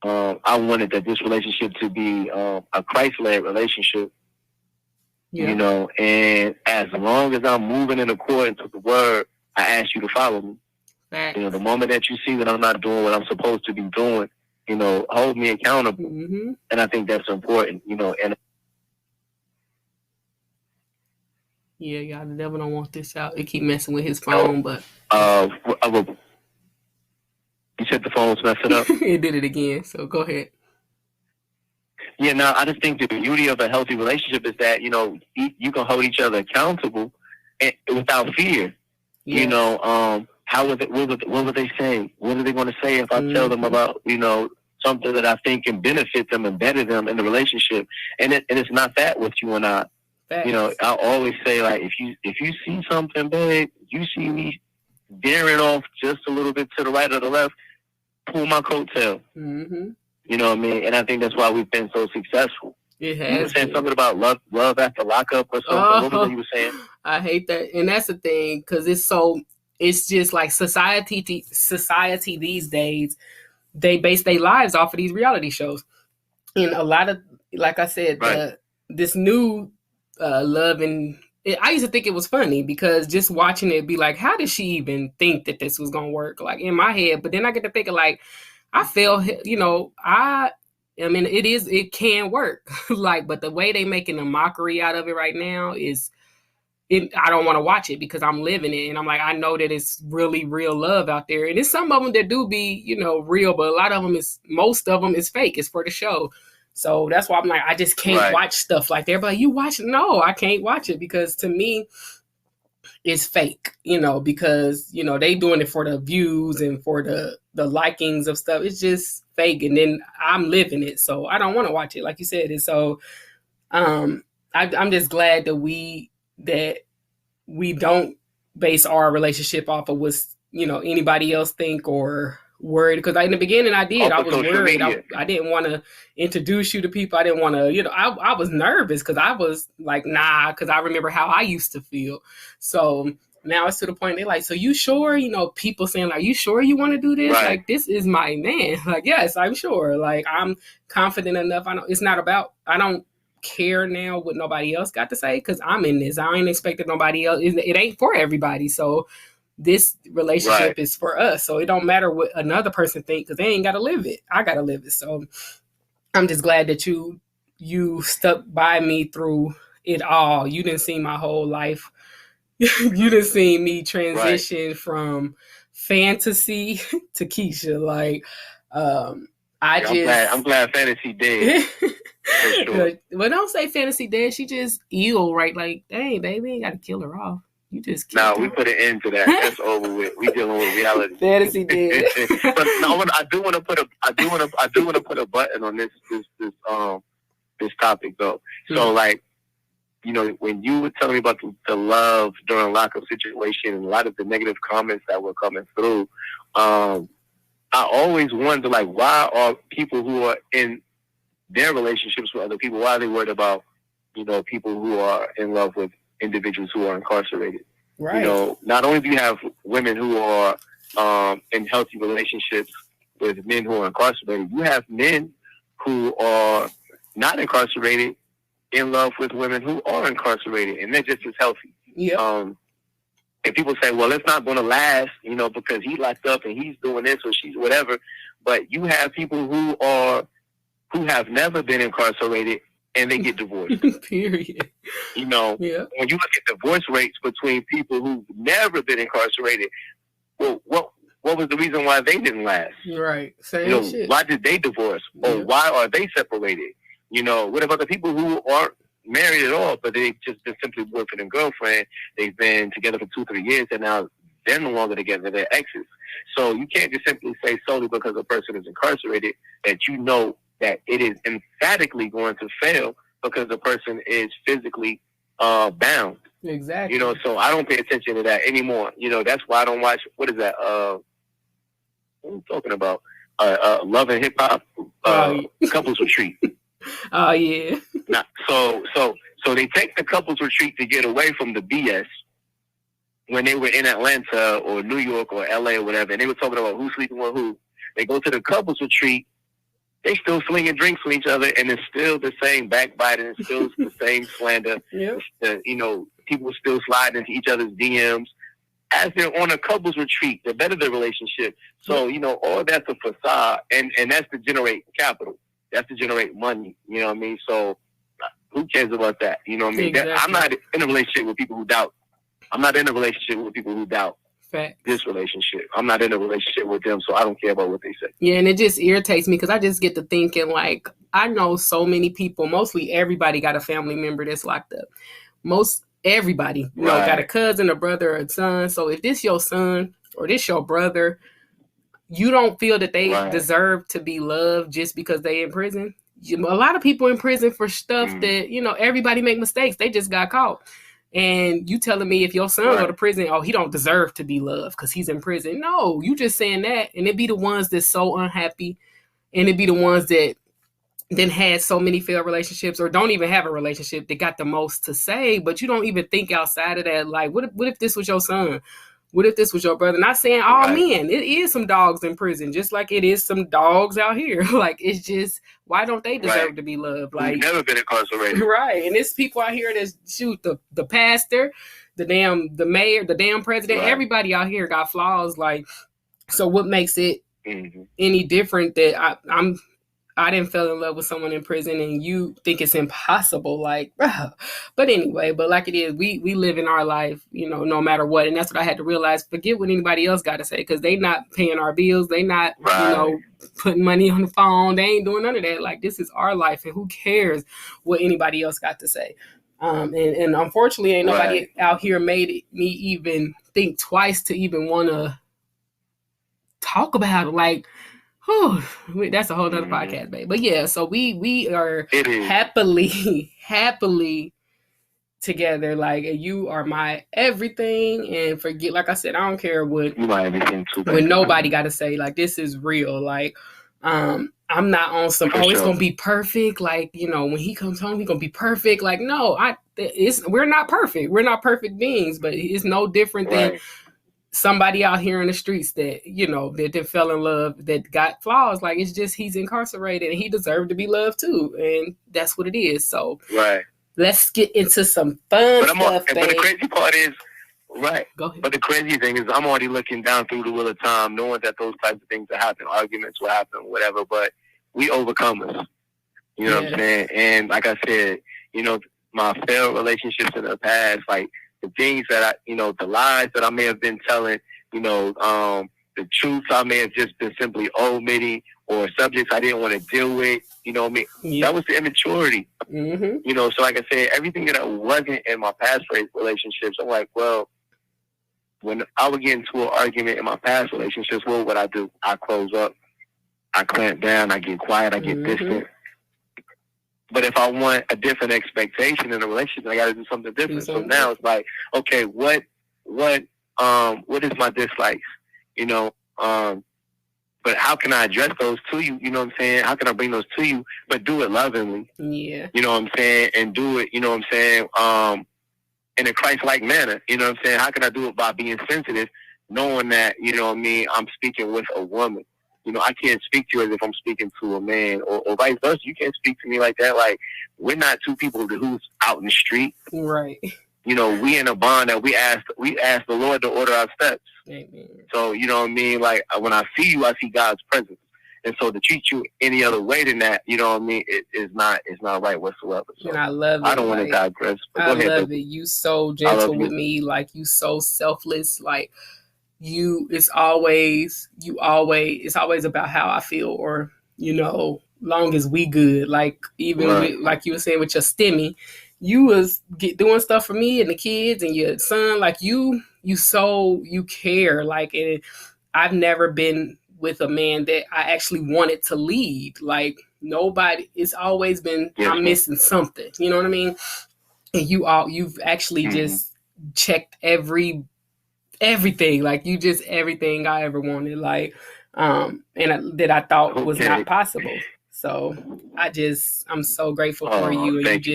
B: I wanted that this relationship to be a Christ-led relationship, you know, and as long as I'm moving in accordance with the word, I ask you to follow me. Right. You know, the moment that you see that I'm not doing what I'm supposed to be doing, you know, hold me accountable. Mm-hmm. And I think that's important, you know. And
A: yeah, y'all, the devil don't want this out. It keep messing with his phone, but
B: you said the phone's messing up.
A: It did it again, so go ahead.
B: Yeah, no, I just think the beauty of a healthy relationship is that, you know, you can hold each other accountable without fear. Yeah. You know, what would they say? What are they going to say if I tell them about, you know, something that I think can benefit them and better them in the relationship. And it's not that with you and I.
A: Facts.
B: You know, I always say, like, if you see something, babe, you see me veering off just a little bit to the right or the left, pull my coattail.
A: Mm-hmm.
B: You know what I mean? And I think that's why we've been so successful.
A: It has.
B: You were saying something about love after lockup or something. What was it you were saying?
A: I hate that, and that's the thing, because it's just like society these days. They base their lives off of these reality shows, and a lot of, like I said,
B: Right.
A: This new love, and I used to think it was funny because just watching it, be like, how did she even think that this was gonna work? Like in my head, but then I get to thinking, like, I feel, you know, I mean, it can work, like, but the way they making a mockery out of it right now is. I don't want to watch it because I'm living it, and I'm like, I know that it's really real love out there, and it's some of them that do be, you know, real, but a lot of them most of them is fake. It's for the show, so that's why I'm like, I just can't watch stuff like that. But you watch it? No, I can't watch it because to me, it's fake. You know, because you know they doing it for the views and for the likings of stuff. It's just fake, and then I'm living it, so I don't want to watch it, like you said. And so, I'm just glad that we don't base our relationship off of what, you know, anybody else think or worried. Because in the beginning I did. I was worried. I didn't want to introduce you to people. I didn't want to, you know, I was nervous because I was like, nah, because I remember how I used to feel. So now it's to the point they're like, so you sure? You know, people saying, like, you sure you want to do this?
B: Right.
A: Like, this is my man. Like, yes, I'm sure. Like, I'm confident enough. I know it's not about, I don't care now what nobody else got to say because I'm in this. I ain't expecting nobody else. It ain't for everybody. So this relationship is for us. So it don't matter what another person think because they ain't got to live it. I got to live it. So I'm just glad that you stuck by me through it all. You didn't see my whole life. You didn't see me transition from fantasy to Keisha. Like, I'm
B: glad fantasy did.
A: Sure. Well, don't say fantasy dead. She just ill, right? Like, dang, baby, ain't got to kill her off. You just
B: killed her. We put an end to that. That's over with. We dealing with reality.
A: Fantasy dead.
B: But no, I do want to put a button on this topic though. Mm-hmm. So like, you know, when you were telling me about the love during a lockup situation and a lot of the negative comments that were coming through, I always wonder, like, why are people who are in their relationships with other people, why are they worried about, you know, people who are in love with individuals who are incarcerated? Right. You know, not only do you have women who are in healthy relationships with men who are incarcerated, you have men who are not incarcerated in love with women who are incarcerated, and they're just as healthy.
A: Yeah.
B: And people say, well, it's not going to last, you know, because he's locked up and he's doing this or she's whatever. But you have people who have never been incarcerated and they get divorced.
A: Period.
B: You know, when you look at divorce rates between people who've never been incarcerated, well, what was the reason why they didn't last?
A: Right. Same shit.
B: Why did they divorce? Or why are they separated? You know, what about the people who aren't married at all, but they've just been simply boyfriend and girlfriend? They've been together for 2-3 years and now they're no longer together, they're exes. So you can't just simply say solely because a person is incarcerated that you know that it is emphatically going to fail because the person is physically bound.
A: Exactly.
B: You know, so I don't pay attention to that anymore. You know, that's why I don't watch, what is that? What are you talking about? Love and Hip Hop Couples Retreat.
A: Oh, yeah.
B: Now, so they take the couples retreat to get away from the BS when they were in Atlanta or New York or LA or whatever, and they were talking about who's sleeping with who. They go to the couples retreat, they still slinging drinks with each other, and it's still the same backbiting, it's still the same slander.
A: Yep.
B: You know, people still slide into each other's DMs. As they're on a couples retreat to better their relationship. So, you know, all that's a facade, and that's to generate capital. That's to generate money. You know what I mean? So who cares about that? You know what I mean?
A: Exactly.
B: I'm not in a relationship with people who doubt. I'm not in a relationship with people who doubt this relationship. I'm not in a relationship with them, so I don't care about what they say.
A: Yeah, and it just irritates me because I just get to thinking, like, I know so many people, mostly everybody got a family member that's locked up. Everybody, you know, got a cousin, a brother, or a son. So if this your son or this your brother, you don't feel that they
B: Right.
A: deserve to be loved just because they in prison. A lot of people in prison for stuff that, you know, everybody make mistakes. They just got caught. And you telling me if your son go to prison, oh, he don't deserve to be loved because he's in prison. No, you just saying that. And it be the ones that's so unhappy. And it be the ones that then had so many failed relationships or don't even have a relationship that got the most to say. But you don't even think outside of that. Like, what if this was your son? What if this was your brother? Not saying all men. It is some dogs in prison, just like it is some dogs out here. Like, it's just, why don't they deserve to be loved? Like,
B: we've never been incarcerated.
A: Right. And it's people out here that shoot the pastor, the mayor, the damn president. Everybody out here got flaws. Like, so what makes it any different that I didn't fall in love with someone in prison and you think it's impossible, like, bro. But anyway, but like it is, we live in our life, you know, no matter what. And that's what I had to realize. Forget what anybody else got to say, because they not paying our bills. They not, you know, putting money on the phone. They ain't doing none of that. Like, this is our life, and who cares what anybody else got to say? And unfortunately, ain't nobody out here made me even think twice to even want to talk about it. Like, whew, that's a whole nother podcast, babe. But yeah, so we are happily together. Like, you are my everything, and forget, like I said, I don't care what when nobody got to say. Like, this is real. Like, I'm not on some it's gonna be perfect. Like, you know, when he comes home, he's gonna be perfect. Like, no, we're not perfect. We're not perfect beings, but it's no different than somebody out here in the streets that, you know, that fell in love, that got flaws. Like, it's just, he's incarcerated and he deserved to be loved too. And that's what it is. So let's get into some fun stuff,
B: but the crazy part is,
A: go ahead.
B: But the crazy thing is, I'm already looking down through the wheel of time, knowing that those types of things will happen, arguments will happen, whatever, but we overcomers. You know what I'm saying? And like I said, you know, my failed relationships in the past, like, the things that I, you know, the lies that I may have been telling, you know, the truths I may have just been simply omitting, or subjects I didn't want to deal with, you know what I mean? That was the immaturity. You know, so like I said, everything that I wasn't in my past relationships, I'm like, well, when I would get into an argument in my past relationships, what would I do? I close up, I clamp down, I get quiet, I get distant. But if I want a different expectation in a relationship, I got to do something different. So now it's like, okay, what is my dislikes? You know, but how can I address those to you? You know what I'm saying? How can I bring those to you, but do it lovingly?
A: Yeah.
B: You know what I'm saying? And do it, you know what I'm saying, in a Christ-like manner. You know what I'm saying? How can I do it by being sensitive, knowing that, you know what I mean, I'm speaking with a woman? You know, I can't speak to you as if I'm speaking to a man, or vice versa. You can't speak to me like that. Like, we're not two people who's out in the street.
A: Right.
B: You know, we in a bond that we ask the Lord to order our steps.
A: Amen.
B: So, you know what I mean? Like, when I see you, I see God's presence. And so to treat you any other way than that, you know what I mean, it's not right whatsoever. So
A: and I love it.
B: I don't want to digress. But
A: I love it. You so gentle with me. Like, you so selfless. Like, it's always about how I feel, or, you know, long as we good. Like, even with, like you were saying with your STEMI, you was doing stuff for me and the kids and your son. Like, you care. Like, and I've never been with a man that I actually wanted to lead. Like, nobody. It's always been, I'm missing something. You know what I mean? And you've actually just checked everything. Like, you just everything I ever wanted. Like, that I thought was not possible. So I'm so grateful for you, and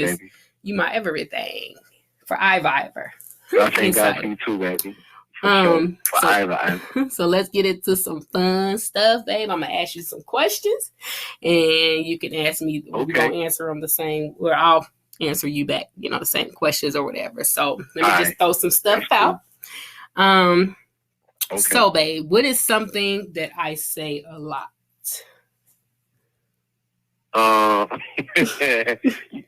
A: you my everything for iViver.
B: I thank God for you too, baby.
A: So let's get into some fun stuff, babe. I'm gonna ask you some questions, and you can ask me. We're gonna answer them the same, or I'll answer you back. You know, the same questions or whatever. So let me just throw some stuff out. So, babe, what is something that I say a lot?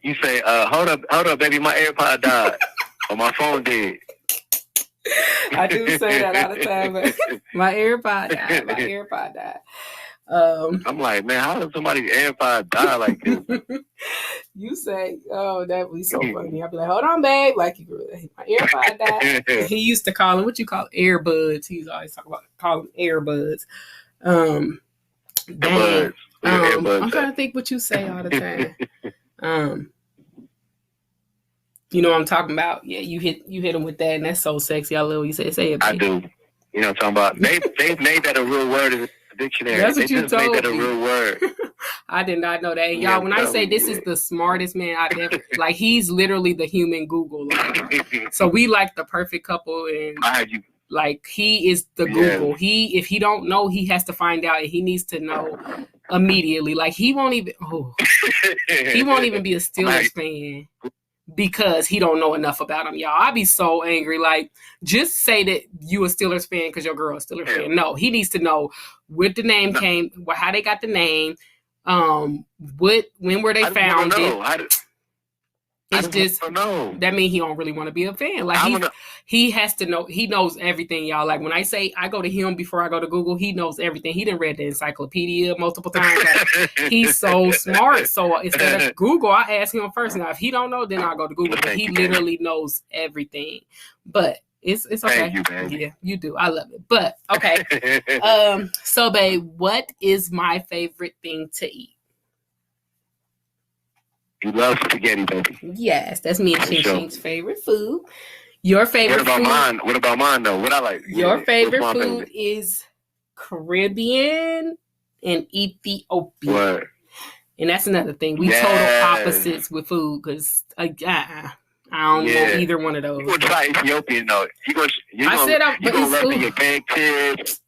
B: You say, hold up, baby, my AirPod died, or my phone did.
A: I do say that all the time, but my AirPod died.
B: I'm like, man, how does somebody's AirPod die like this?
A: You say, oh, that would be so funny. I'd be like, hold on, babe. Like, my AirPod died. He used to call them, what you call earbuds. He's always talking about calling earbuds. Dang. I'm trying to think what you say all the time. You know what I'm talking about? Yeah, you hit him with that, and that's so sexy. I love what you say it.
B: I do. You know what I'm talking about? They've made that a real word in the dictionary.
A: That's what you told me.
B: Made that a real word.
A: I did not know that. And y'all, when I say this is the smartest man I've ever, like, he's literally the human Google. Like, so we like the perfect couple, and like, he is the Google. If he don't know, he has to find out, and he needs to know immediately. Like, he won't even be a Steelers fan because he don't know enough about them, y'all. I'd be so angry. Like, just say that you a Steelers fan because your girl a Steelers fan. No, he needs to know where the name came, how they got the name, when were they found it. It's just that means he don't really want to be a fan. Like, he has to know. He knows everything, y'all. Like, when I say I go to him before I go to Google, he knows everything. He done read the encyclopedia multiple times. Like, he's so smart. So instead of Google, I ask him first. Now, if he don't know, then I'll go to Google. But he literally knows everything. But it's okay.
B: Thank you, babe.
A: Yeah, you do. I love it. But okay. So, babe, what is my favorite thing to eat?
B: You love spaghetti, baby.
A: Yes, that's me and Ching Ching's favorite food. Your favorite food?
B: What about mine, though? What I like?
A: Your favorite food is Caribbean and Ethiopian.
B: What?
A: And that's another thing. We total opposites with food because I don't know either one of those.
B: You're going to try Ethiopian, though. You're going to love your baked chips.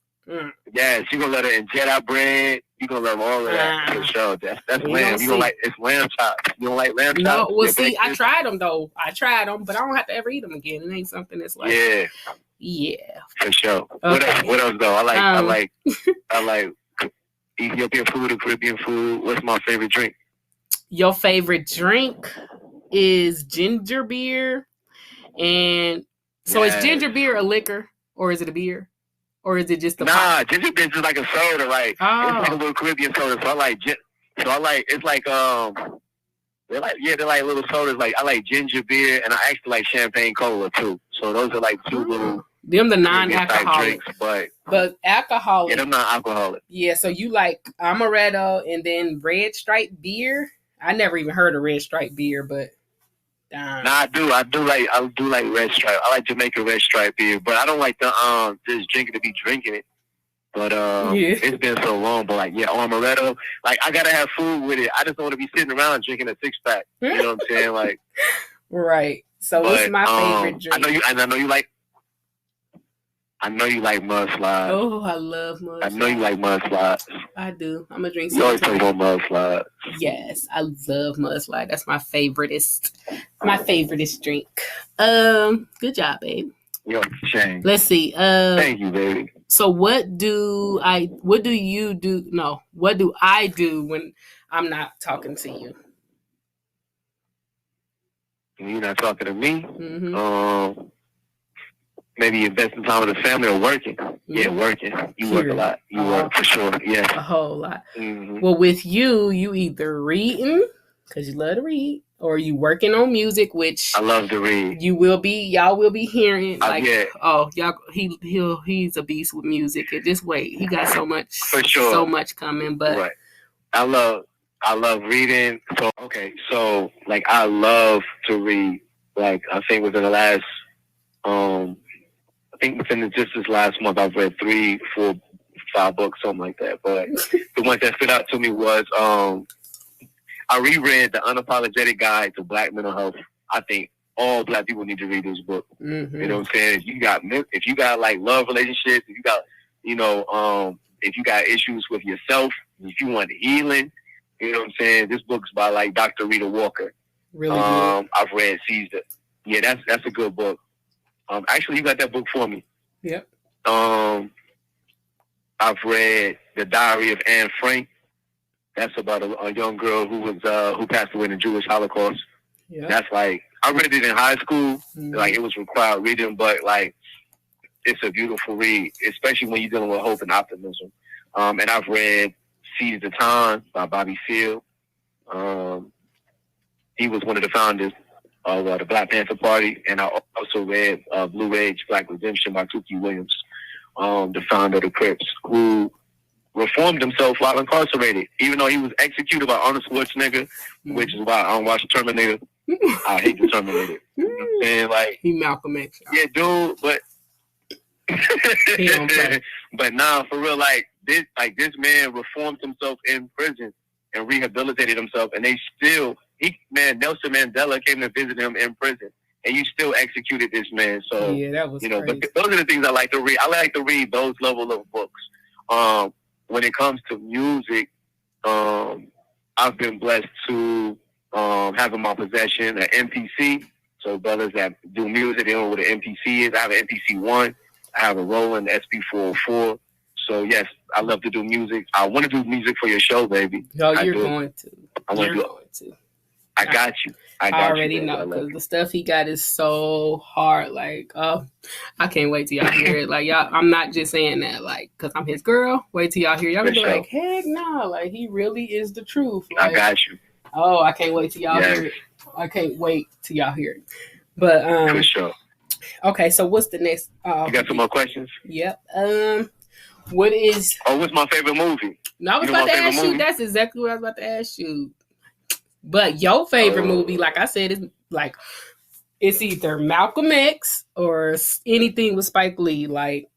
B: Yes, you're going to love it in Jedi bread. You're going to love all of that for sure. That's lamb. You're going to like, it's lamb chops. You don't like lamb chops?
A: No, well, see, I tried them, though. But I don't have to ever eat them again. It ain't something that's like... Yeah.
B: For sure. Okay. What else, though? I like Ethiopian food or Caribbean food. What's my favorite drink?
A: Your favorite drink is ginger beer. And so is ginger beer a liquor or is it a beer? Or is it just a pop?
B: Ginger beer is just like a soda, like it's like a little Caribbean soda. So I like it's like they're like little sodas. Like I like ginger beer and I actually like champagne cola too. So those are like two little
A: them the non-alcoholic
B: drinks,
A: but alcoholic.
B: Yeah, them not alcoholic.
A: Yeah, so you like amaretto and then Red Stripe beer. I never even heard of Red Stripe beer, but
B: I do like Red Stripe. I like Jamaica Red Stripe beer, but I don't like the just drinking to be drinking it. But it's been so long. But like amaretto, like I gotta have food with it. I just don't want to be sitting around drinking a 6-pack. You know what I'm saying? Like
A: right. So what's my favorite drink?
B: I know you like mudslides.
A: Oh, I love mudslides.
B: I know you like mudslides.
A: I do. I'm gonna drink.
B: You always talk about mudslides.
A: Yes, I love mudslide. That's my favoriteest drink. Good job, babe.
B: Yo, shame.
A: Let's see.
B: Thank you, baby.
A: So what do I do when I'm not talking to you?
B: When you're not talking to me?
A: Mm-hmm.
B: Maybe investing time with the family or working. Yeah, working. You work a lot. You work for sure. Yeah.
A: A whole lot.
B: Mm-hmm.
A: Well, with you either reading, because you love to read, or you working on music, which
B: I love to read.
A: Y'all will be hearing like, y'all, he's a beast with music. And just wait, he got so much,
B: for sure,
A: so much coming. But
B: right. I love reading. So like I love to read. Like I think within the last, just this last month, I've read 3, 4, 5 books, something like that. But the one that stood out to me was I reread The Unapologetic Guide to Black Mental Health. I think all Black people need to read this book.
A: Mm-hmm.
B: You know what I'm saying? If you got like love relationships, if you got if you got issues with yourself, if you want healing, you know what I'm saying? This book's by like Dr. Rita Walker.
A: Really good.
B: I've read Caesar. Yeah, that's a good book. Actually, you got that book for me.
A: Yep.
B: I've read The Diary of Anne Frank. That's about a young girl who passed away in the Jewish Holocaust.
A: Yeah.
B: That's like, I read it in high school.
A: Mm-hmm.
B: Like, it was required reading, but like, it's a beautiful read, especially when you're dealing with hope and optimism. And I've read Seize the Time by Bobby Seale. He was one of the founders of the Black Panther Party, and I also read Blue Age, Black Redemption by Tookie Williams, the founder of the Crips, who reformed himself while incarcerated, even though he was executed by Arnold Schwarzenegger, which is why I don't watch the Terminator. I hate the Terminator. You know what I'm saying? Like,
A: he Malcolm X.
B: Yeah, dude, but but nah, for real, like this man reformed himself in prison and rehabilitated himself, and they still, Nelson Mandela came to visit him in prison, and you still executed this man. So
A: yeah, that was crazy.
B: But those are the things I like to read. I like to read those level of books. When it comes to music, I've been blessed to have in my possession an MPC. So brothers that do music, they know what an MPC is. I have an MPC-1. I have a Roland SP404. So yes, I love to do music. I want to do music for your show, baby.
A: Yo, you're going to.
B: I got you.
A: I already know, because the stuff he got is so hard. Like, I can't wait till y'all hear it. Like, y'all, I'm not just saying that, like, because I'm his girl. Wait till y'all hear it. Y'all be like, heck no. Like, he really is the truth. Like,
B: I got you.
A: Oh, I can't wait till y'all hear it. I can't wait till y'all hear it. But,
B: for sure.
A: Okay, so what's the next?
B: You got some more questions?
A: Yep. What is?
B: What's my favorite movie?
A: No, I was about to ask you. That's exactly what I was about to ask you. But your favorite movie, like I said, is like it's either Malcolm X or anything with Spike Lee. Like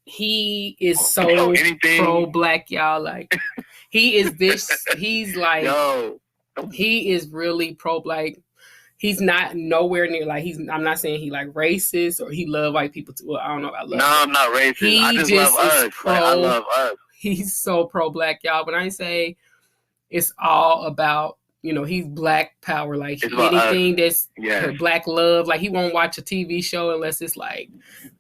A: he is so pro-black, y'all. Like he is this. He's like he is really pro-black. He's not nowhere near like I'm not saying he like racist or he love white people too. Well, I don't know.
B: I'm not racist. I just love us. I love us.
A: He's so pro-black, y'all. When I say it's all about, he's black power. Like anything that's black love. Like he won't watch a TV show unless it's like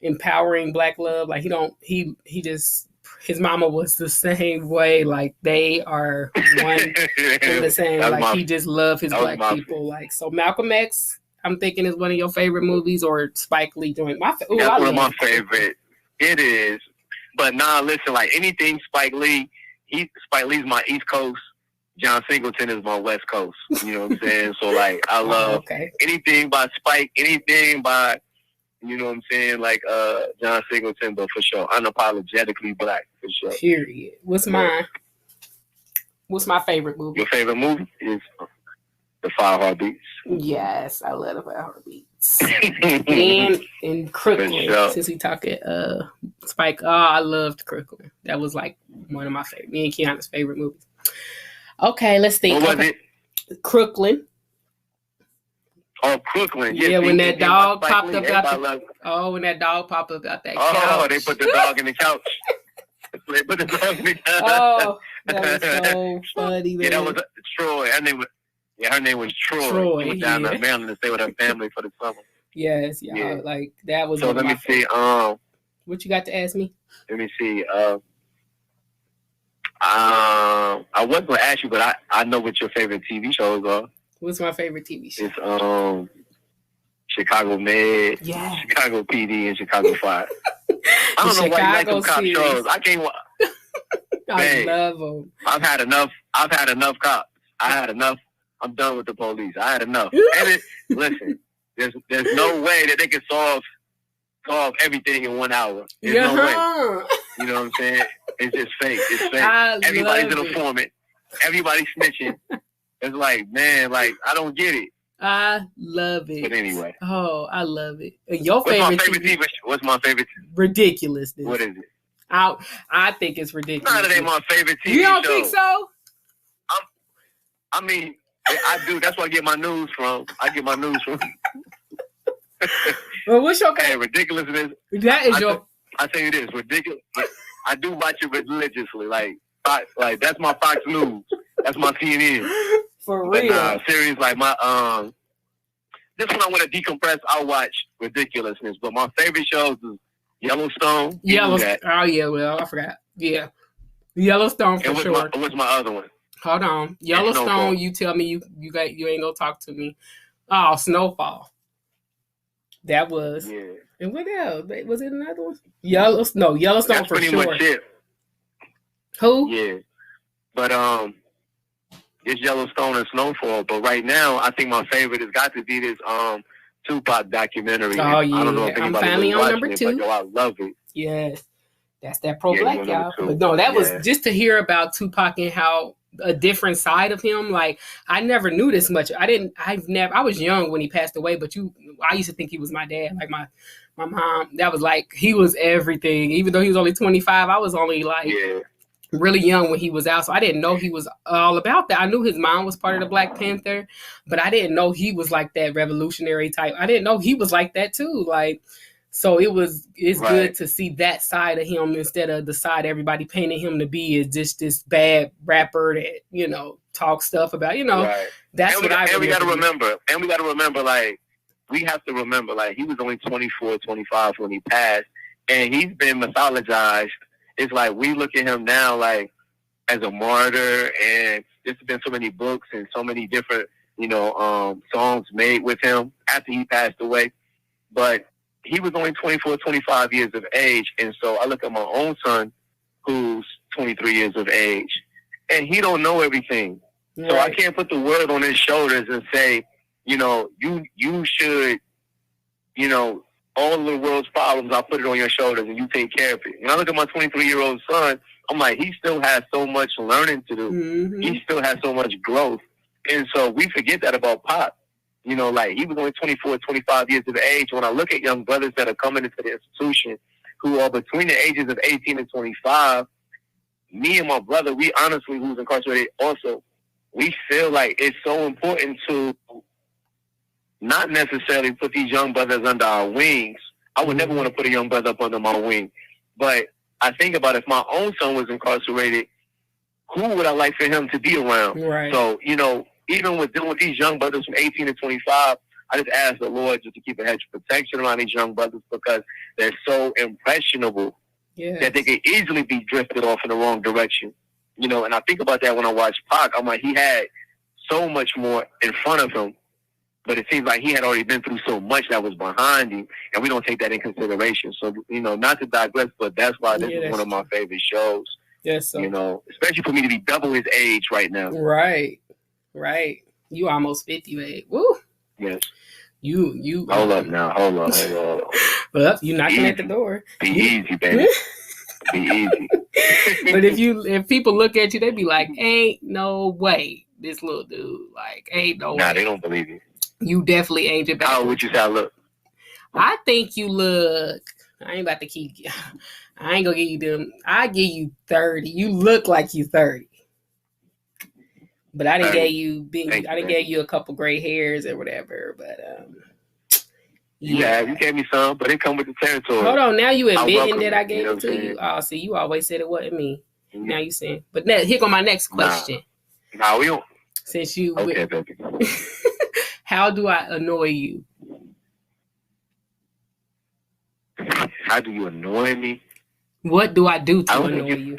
A: empowering black love. Like he just. His mama was the same way. Like they are one and the same. Like he just loved his black people. Like so, Malcolm X, I'm thinking is one of your favorite movies, or Spike Lee joint.
B: That's one of my favorite. It is, but listen, like anything Spike Lee. Spike Lee's my East Coast. John Singleton is my West Coast. You know what I'm saying? So like I love anything by Spike, anything by. You know what I'm saying? Like John Singleton, but for sure, unapologetically black, for sure.
A: Period. What's mine? What's my favorite movie?
B: Your favorite movie is The 5 Heartbeats.
A: Yes, I love The 5 Heartbeats. And in Crooklyn, sure. Since we talking Spike, I loved Crooklyn. That was like one of my favorite, me and Keanu's favorite movies. Okay, let's think.
B: What was it?
A: Crooklyn.
B: Oh, Crooklyn.
A: Yeah, when that dog popped up out when that dog popped up out that couch.
B: Oh, they put the dog in the couch. They put the dog in the couch.
A: Oh, that was so funny, man.
B: Yeah, that was Troy. Her name was Troy. She went down to Maryland to stay with her family for the summer.
A: Yes, yeah. Like that was.
B: So let me see.
A: What you got to ask me?
B: Let me see. I wasn't gonna ask you, but I know what your favorite TV shows are.
A: What's my favorite TV show?
B: It's Chicago Med, Chicago PD, and Chicago Fire. I don't know why you like them cop shows. I can't.
A: I love them.
B: I've had enough cops. I had enough. I'm done with the police. I had enough. And listen, there's no way that they can solve everything in 1 hour. There's no way. You know what I'm saying? It's just fake. It's fake. Everybody's an informant. Everybody's snitching. It's like, man, like, I don't get it.
A: I love it.
B: But anyway.
A: Oh, I love it. What's my favorite
B: TV? What's my favorite?
A: Ridiculousness.
B: What is it?
A: I think it's ridiculous.
B: None of them my favorite TV show.
A: You don't think so?
B: I mean, I do. That's where I get my news from.
A: Well, what's your favorite?
B: Hey, ridiculousness.
A: That is
B: I tell you this, ridiculous. I do watch it religiously. Like that's my Fox News. That's my CNN.
A: For real.
B: But, series like my this one I want to decompress. I'll watch ridiculousness. But my favorite shows is Yellowstone.
A: Oh yeah, well I forgot. Yeah, Yellowstone for sure.
B: What's my other one?
A: Hold on, Yellowstone. You tell me you ain't gonna talk to me. Oh, Snowfall. That was.
B: Yeah.
A: And what else? Was it another one? Yellowstone
B: That's
A: for
B: pretty
A: sure.
B: Much it.
A: Who?
B: Yeah, but it's Yellowstone and Snowfall. But right now, I think my favorite has got to be this Tupac documentary.
A: Oh yeah,
B: I don't know if
A: I'm finally on number 2.
B: But, I love it.
A: Yes, That's that pro-black, y'all. But no, that was just to hear about Tupac and how a different side of him. Like, I never knew this much. I was young when he passed away, but I used to think he was my dad. Like my mom, that was like, he was everything. Even though he was only 25, I was only like really young when he was out. So I didn't know he was all about that. I knew his mom was part of the Black Panther, but I didn't know he was like that revolutionary type. I didn't know he was like that too. Like, so it's good to see that side of him instead of the side everybody painted him to be is just this bad rapper that, you know, talk stuff about, you know, that's what I remember.
B: And we got to remember, like, we have to remember, like, he was only 24, 25 when he passed, and he's been mythologized. It's like we look at him now, like, as a martyr, and there's been so many books and so many different, you know, songs made with him after he passed away. But he was only 24, 25 years of age. And so I look at my own son, who's 23 years of age, and he don't know everything. Right. So I can't put the world on his shoulders and say, you know, you should, you know, all of the world's problems, I'll put it on your shoulders and you take care of it. When I look at my 23-year-old son, I'm like, he still has so much learning to do. Mm-hmm. He still has so much growth. And so we forget that about Pop. You know, like, he was only 24, 25 years of age. When I look at young brothers that are coming into the institution who are between the ages of 18 and 25, me and my brother, we honestly, who's incarcerated also, we feel like it's so important to not necessarily put these young brothers under our wings. I would never want to put a young brother up under my wing. But I think about if my own son was incarcerated, who would I like for him to be around? Right. So, you know, even with dealing with these young brothers from 18 to 25, I just ask the Lord just to keep a hedge of protection around these young brothers because they're so impressionable that they could easily be drifted off in the wrong direction. You know, and I think about that when I watch Pac. I'm like, he had so much more in front of him, but it seems like he had already been through so much that was behind him, and we don't take that in consideration. So, you know, not to digress, but that's why this is one of my favorite shows.
A: Yes, so.
B: You know, especially for me to be double his age right now.
A: Right. Right. You almost 50, babe. Woo.
B: Yes.
A: You
B: hold up now. Hold up.
A: Well, you knocking at the door.
B: Be easy, baby. Be easy.
A: But if people look at you, they be like, ain't no way this little dude, like, ain't no way.
B: Nah, they don't believe you.
A: You definitely ain't your back.
B: How would you say I look?
A: I think you look, I ain't about to keep, I ain't gonna give you them. I give you 30. You look like you 30. But I didn't get you gave you a couple gray hairs or whatever. But
B: yeah, you gave me some, but it come with the territory.
A: Hold on, now you admitting that I gave it to you. Oh, see, you always said it wasn't me. Mm-hmm. Now you saying, but here go my next question.
B: Nah, we don't.
A: Since you,
B: okay, baby.
A: How do I annoy you?
B: How do you annoy me?
A: What do I do to annoy you?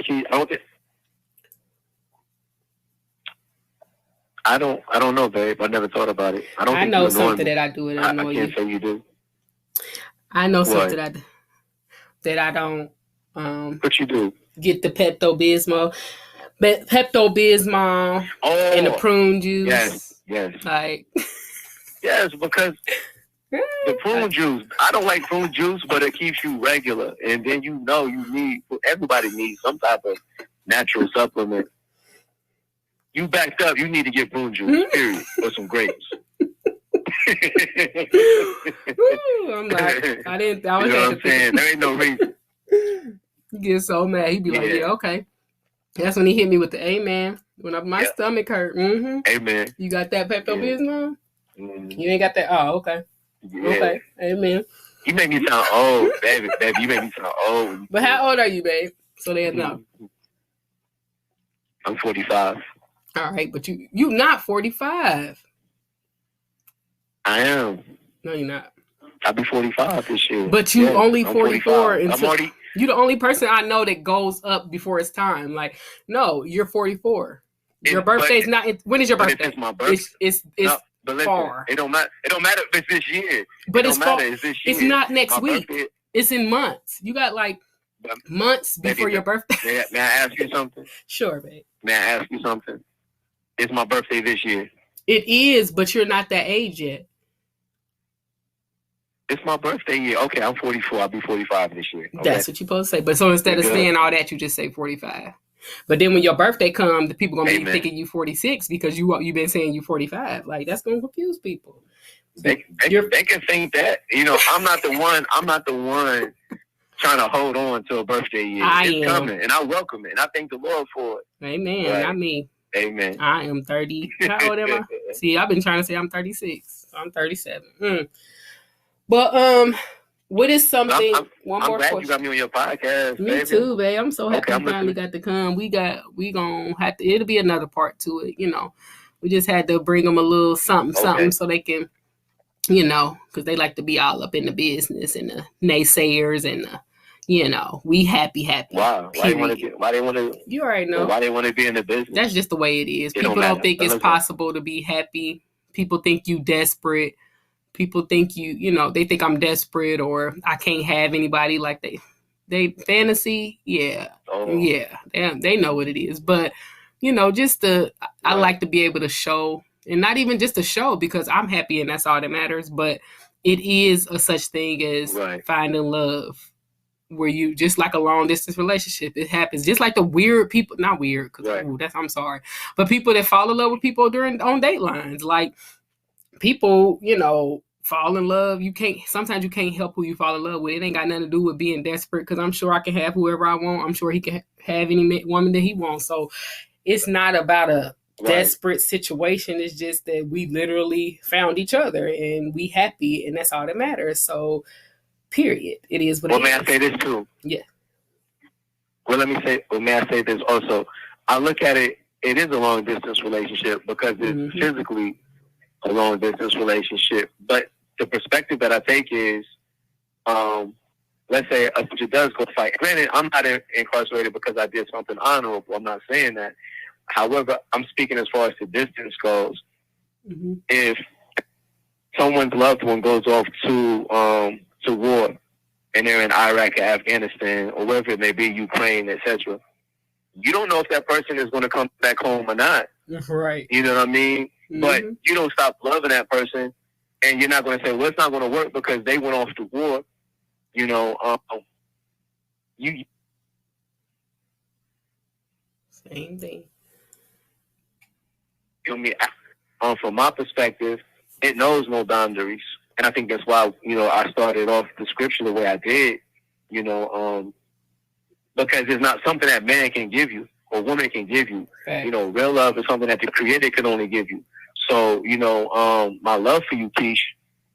B: I don't know, babe. I never thought about it.
A: I know something that I do to annoy you.
B: I can't say you do.
A: I know something that I don't.
B: What you do?
A: Get the Pepto-Bismol, and the prune juice.
B: Yes.
A: Like.
B: Yes, because the prune juice. I don't like prune juice, but it keeps you regular, and then you know everybody needs some type of natural supplement. You backed up. You need to get prune juice, period, or some grapes.
A: Ooh, I'm like, I was
B: you know what I'm saying? There ain't no reason.
A: You get so mad. He'd be like, yeah, okay. That's when he hit me with the amen. When my stomach hurt. Mm-hmm.
B: Amen.
A: You got that Pepto-Bismol?
B: Mm-hmm.
A: You ain't got that? Oh, okay. Yeah. Okay. Amen.
B: You make me sound old, baby. You make me sound old.
A: But how old are you, babe? So they know.
B: I'm 45.
A: All right, but you not 45.
B: I am.
A: No, you're not.
B: I'll be 45 this year.
A: But you only 44. You're the only person I know that goes up before it's time. Like, no, you're 44. Your birthday's not. When is your birthday?
B: It's my birthday.
A: It's
B: but listen,
A: far.
B: It don't matter if it's this year.
A: But it's far.
B: It's this year.
A: It's not next week.
B: Birthday.
A: It's in months. You got like months before your birthday.
B: May I ask you something?
A: Sure, babe.
B: May I ask you something? It's my birthday this year.
A: It is, but you're not that age yet.
B: It's my birthday year. Okay, I'm 44. I'll be 45 this year. Okay?
A: That's what you're supposed to say. But so instead of saying all that, you just say 45. But then when your birthday comes, the people gonna be thinking you 46 because you've been saying you 45. Like, that's gonna confuse people.
B: They can think that. I'm not the one. I'm not the one trying to hold on to a birthday year. It's coming, and I welcome it, and I thank the Lord for it.
A: Amen. Right. Not me.
B: Amen.
A: I am 30. How old am I? See, I've been trying to say I'm 36. So I'm 37. But what is something?
B: I'm glad question. You got me on your podcast.
A: Me baby. Too, babe. I'm so happy you finally got to come. We gonna have to. It'll be another part to it. We just had to bring them a little something so they can, because they like to be all up in the business and the naysayers and the. We happy.
B: Wow. Why they want to?
A: You already know.
B: Why they want to be in the business?
A: That's just the way it is. People don't think it's possible to be happy. People think you desperate. People think they think I'm desperate or I can't have anybody like they fantasy. Yeah. Oh. Yeah. They know what it is. But, I like to be able to show, and not even just to show because I'm happy and that's all that matters. But it is a such thing as finding love. Where you just like a long distance relationship, it happens just like the weird people, not weird because I'm sorry, but people that fall in love with people on date lines, like people, fall in love. Sometimes you can't help who you fall in love with. It ain't got nothing to do with being desperate because I'm sure I can have whoever I want. I'm sure he can have any woman that he wants. So it's not about a desperate situation. It's just that we literally found each other and we happy and that's all that matters. So period. It is what it is.
B: May I say this too?
A: Yeah.
B: May I say this also? I look at it is a long distance relationship because it's physically a long distance relationship. But the perspective that I take is, let's say a teacher does go fight. Granted, I'm not incarcerated because I did something honorable. I'm not saying that. However, I'm speaking as far as the distance goes. Mm-hmm. If someone's loved one goes off to war and they're in Iraq or Afghanistan or wherever it may be, Ukraine, etc., you don't know if that person is going to come back home or not.
A: Right.
B: You know what I mean? Mm-hmm. But you don't stop loving that person and you're not going to say, well, it's not going to work because they went off to war.
A: Same thing.
B: From my perspective, it knows no boundaries. And I think that's why, I started off the scripture the way I did, because it's not something that man can give you or woman can give you. Right. Real love is something that the Creator can only give you. So, my love for you, Keish,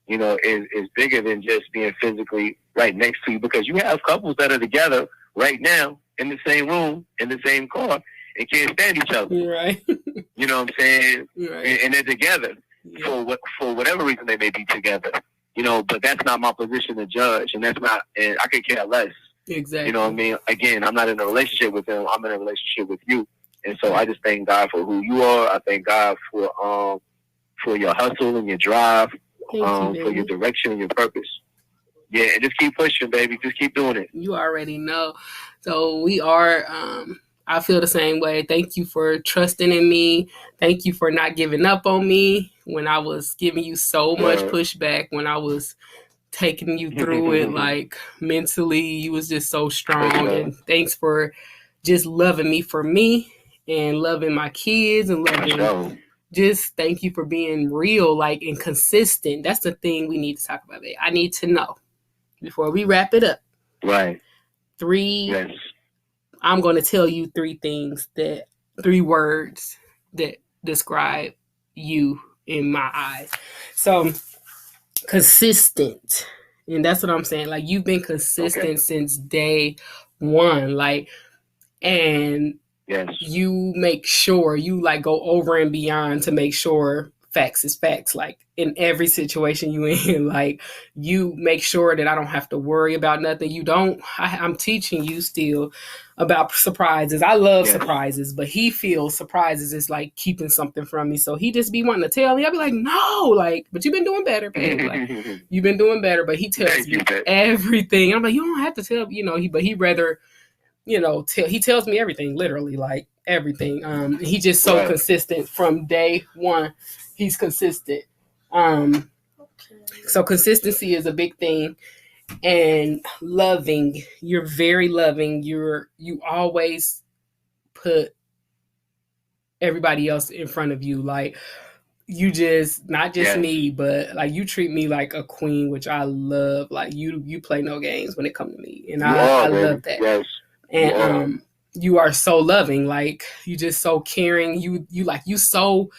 B: is bigger than just being physically right next to you, because you have couples that are together right now in the same room, in the same car, and can't stand each other.
A: Right.
B: You know what I'm saying? Right. And they're together. Yeah. For whatever reason they may be together, but that's not my position to judge, and and I could care less.
A: Exactly.
B: You know what I mean? Again, I'm not in a relationship with them. I'm in a relationship with you, and so I just thank God for who you are. I thank God for your hustle and your drive, for your direction and your purpose. Yeah, and just keep pushing, baby. Just keep doing it.
A: You already know. So we are. I feel the same way. Thank you for trusting in me. Thank you for not giving up on me when I was giving you so much pushback, when I was taking you through it, like mentally, you was just so strong. And thanks for just loving me for me and loving my kids and loving. Just thank you for being real, like, and consistent. That's the thing we need to talk about, babe. I need to know before we wrap it up.
B: Right.
A: 3.
B: Yes.
A: I'm going to tell you 3 words that describe you in my eyes. So, consistent. And that's what I'm saying. Like, you've been consistent since day one. Like, and you make sure you like go over and beyond to make sure facts is facts. Like, in every situation you in, like, you make sure that I don't have to worry about nothing. I'm teaching you still about surprises. I love surprises, but he feels surprises is like keeping something from me. So he just be wanting to tell me. I'll be like, no, like, but you've been doing better, babe. Like, you've been doing better. But he tells me everything. I'm like, you don't have to tell, but he rather, he tells me everything, literally, like everything. He just so consistent from day one. He's consistent. So consistency is a big thing. And loving, you're very loving. You always put everybody else in front of you. Like, you just, not just me, but like, you treat me like a queen, which I love. Like, you play no games when it comes to me, and I love that.
B: Yes.
A: And you are so loving. Like, you just so caring. You so,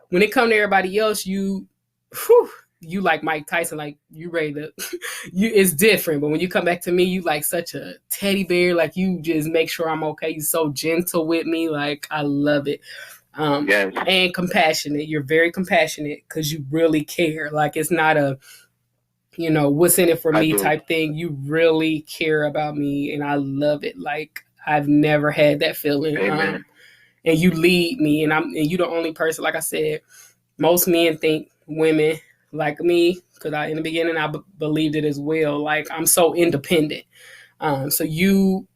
A: when it comes to everybody else, you like Mike Tyson, like, you ready to it's different. But when you come back to me, you like such a teddy bear. Like, you just make sure I'm okay. You're so gentle with me. Like, I love it.
B: Yes.
A: And compassionate. You're very compassionate because you really care. Like, it's not a, what's in it for me type thing. You really care about me, and I love it. Like, I've never had that feeling.
B: Amen.
A: And you lead me, and you're the only person. Like I said, most men think women like me, because in the beginning I believed it as well. Like, I'm so independent. So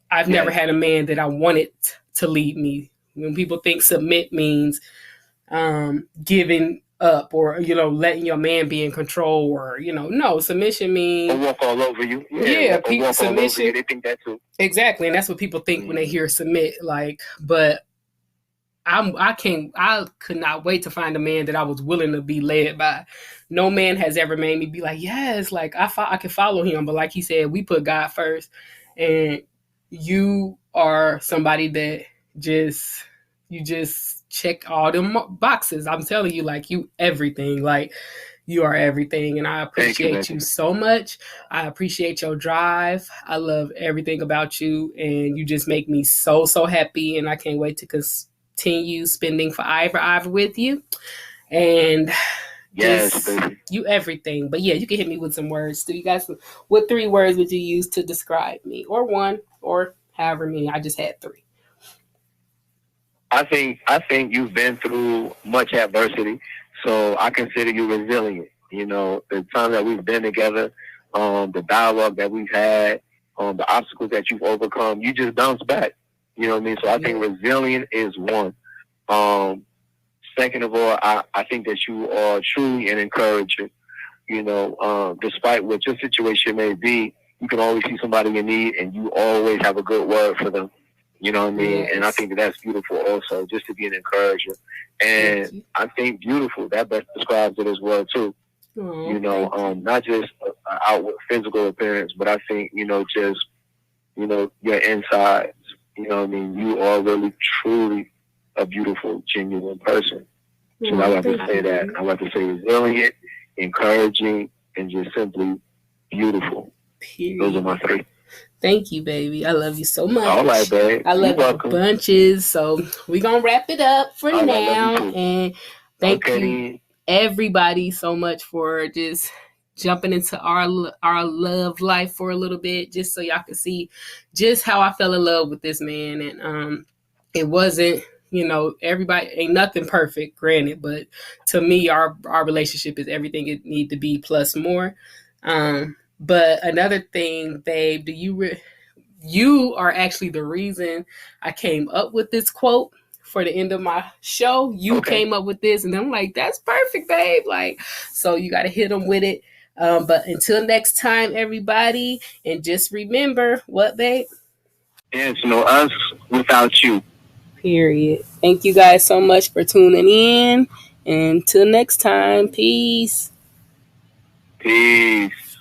A: I've never had a man that I wanted to lead me. When people think submit means giving up, or letting your man be in control, or no, submission means
B: or walk all over you.
A: People, submission.
B: They think that too.
A: Exactly, and that's what people think when they hear submit. Like, but I could not wait to find a man that I was willing to be led by. No man has ever made me be like, yes, like I can follow him. But like he said, we put God first, and you are somebody that you just check all them boxes. I'm telling you, like, you everything. Like, you are everything, and I appreciate you so much. I appreciate your drive. I love everything about you, and you just make me so, so happy, and I can't wait to continue spending forever with you. And
B: yes,
A: you everything. But yeah, you can hit me with some words. Do you guys, what 3 words would you use to describe me? Or 1, or however many. I just had 3.
B: I think you've been through much adversity, so I consider you resilient. The time that we've been together, the dialogue that we've had, the obstacles that you've overcome, you just bounce back. You know what I mean? So I think resilient is 1. Second of all, I think that you are truly an encourager. Despite what your situation may be, you can always see somebody in need, and you always have a good word for them. You know what I mean? Yes. And I think that's beautiful also, just to be an encourager. And I think beautiful, that best describes it as well too. Not just outward physical appearance, but I think, just, your insides. You know what I mean? You are really, truly a beautiful, genuine person. So I like to say that. I like to say resilient, encouraging, and just simply beautiful. Period. Those are my 3.
A: Thank you, baby. I love you so much.
B: All right, babe.
A: I love you bunches. So we're going to wrap it up for now. And thank you, everybody, so much for just jumping into our love life for a little bit, just so y'all can see just how I fell in love with this man. And it wasn't, everybody, ain't nothing perfect, granted, but to me, our relationship is everything it need to be plus more. But another thing, babe, you are actually the reason I came up with this quote for the end of my show. You came up with this, and I'm like, that's perfect, babe. Like, so you got to hit them with it. But until next time, everybody, and just remember, what, babe?
B: It's no us without you.
A: Period. Thank you guys so much for tuning in. And until next time, peace.
B: Peace.